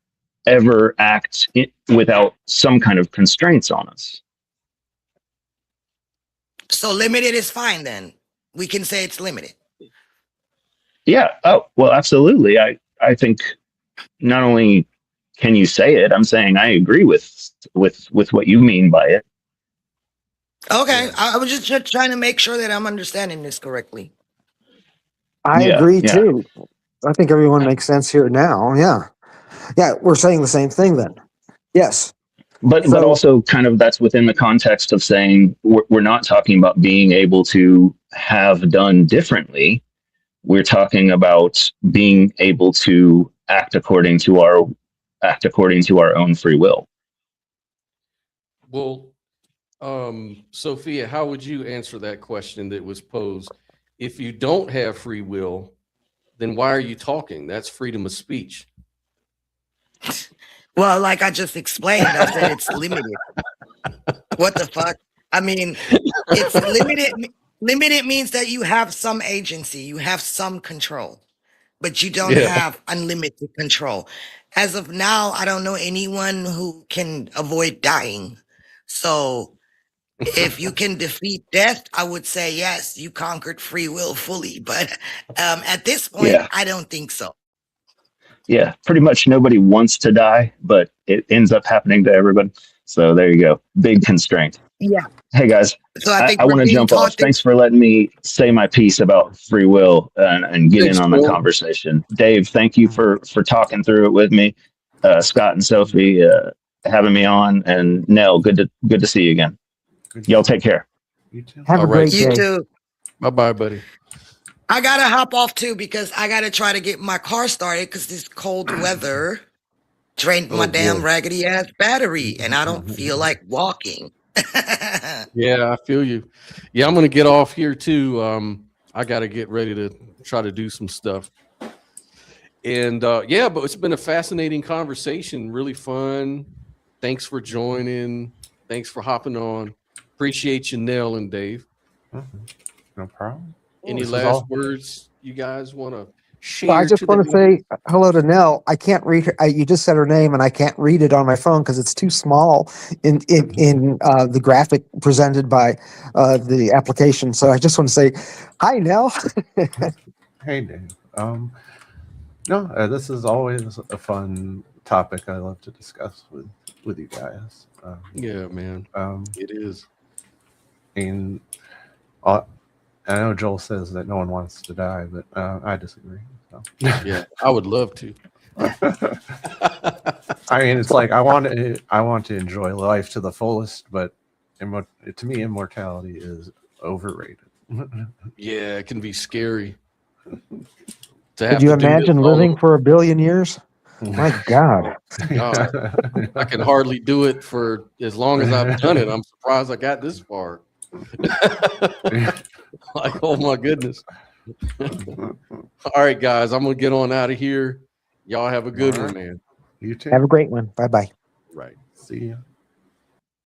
ever act without some kind of constraints on us. So limited is fine then. We can say it's limited. Yeah. Oh, well, absolutely. I think not only can you say it, I'm saying I agree with what you mean by it. Okay. I was just trying to make sure that I'm understanding this correctly. I agree too. I think everyone makes sense here now. Yeah. Yeah. We're saying the same thing then. Yes. But also kind of that's within the context of saying we're not talking about being able to have done differently. We're talking about being able to act according to our own free will. Well, Sophia, how would you answer that question that was posed? If you don't have free will, then why are you talking? That's freedom of speech. Well, like I just explained, I said it's limited. What the fuck? I mean, it's limited. Limited means that you have some agency, you have some control, but you don't have unlimited control. As of now, I don't know anyone who can avoid dying. So if you can defeat death, I would say, yes, you conquered free will fully. But at this point, I don't think so. Yeah, pretty much nobody wants to die, but it ends up happening to everybody. So there you go. Big constraint. Yeah. Hey, guys, So I think I want to jump off. Thanks for letting me say my piece about free will and get in on the conversation. Dave, thank you for talking through it with me. Scott and Sophie having me on, and Nell, good to see you again. Y'all take care. You too. Have a great day. You too. Bye-bye, buddy. I gotta hop off too because I gotta try to get my car started because this cold weather drained my Oh damn boy. raggedy ass battery, and I don't feel like walking. Yeah, I feel you. Yeah, I'm gonna get off here too. I got to get ready to try to do some stuff. And yeah, but it's been a fascinating conversation, really fun. Thanks for joining. Thanks for hopping on. Appreciate you, Nell and Dave. No problem. Any This is last all. words you guys want to Well, I share just want to today? say hello to Nell. I can't read her. You just said her name, and I can't read it on my phone because it's too small in the graphic presented by the application. So I just want to say, hi, Nell. Hey, Dave. No, this is always a fun topic I love to discuss with you guys. Yeah, man, it is. And I know Joel says that no one wants to die, but I disagree. So. Yeah, I would love to. I mean, it's like I want to enjoy life to the fullest, but to me, immortality is overrated. Yeah, it can be scary. Could you imagine living for 1 billion years? My God. God, I can hardly do it for as long as I've done it. I'm surprised I got this far. Like, oh my goodness. All right, guys, I'm gonna get on out of here. Y'all have a good one, man. You too. Have a great one. Bye-bye. Right. See ya.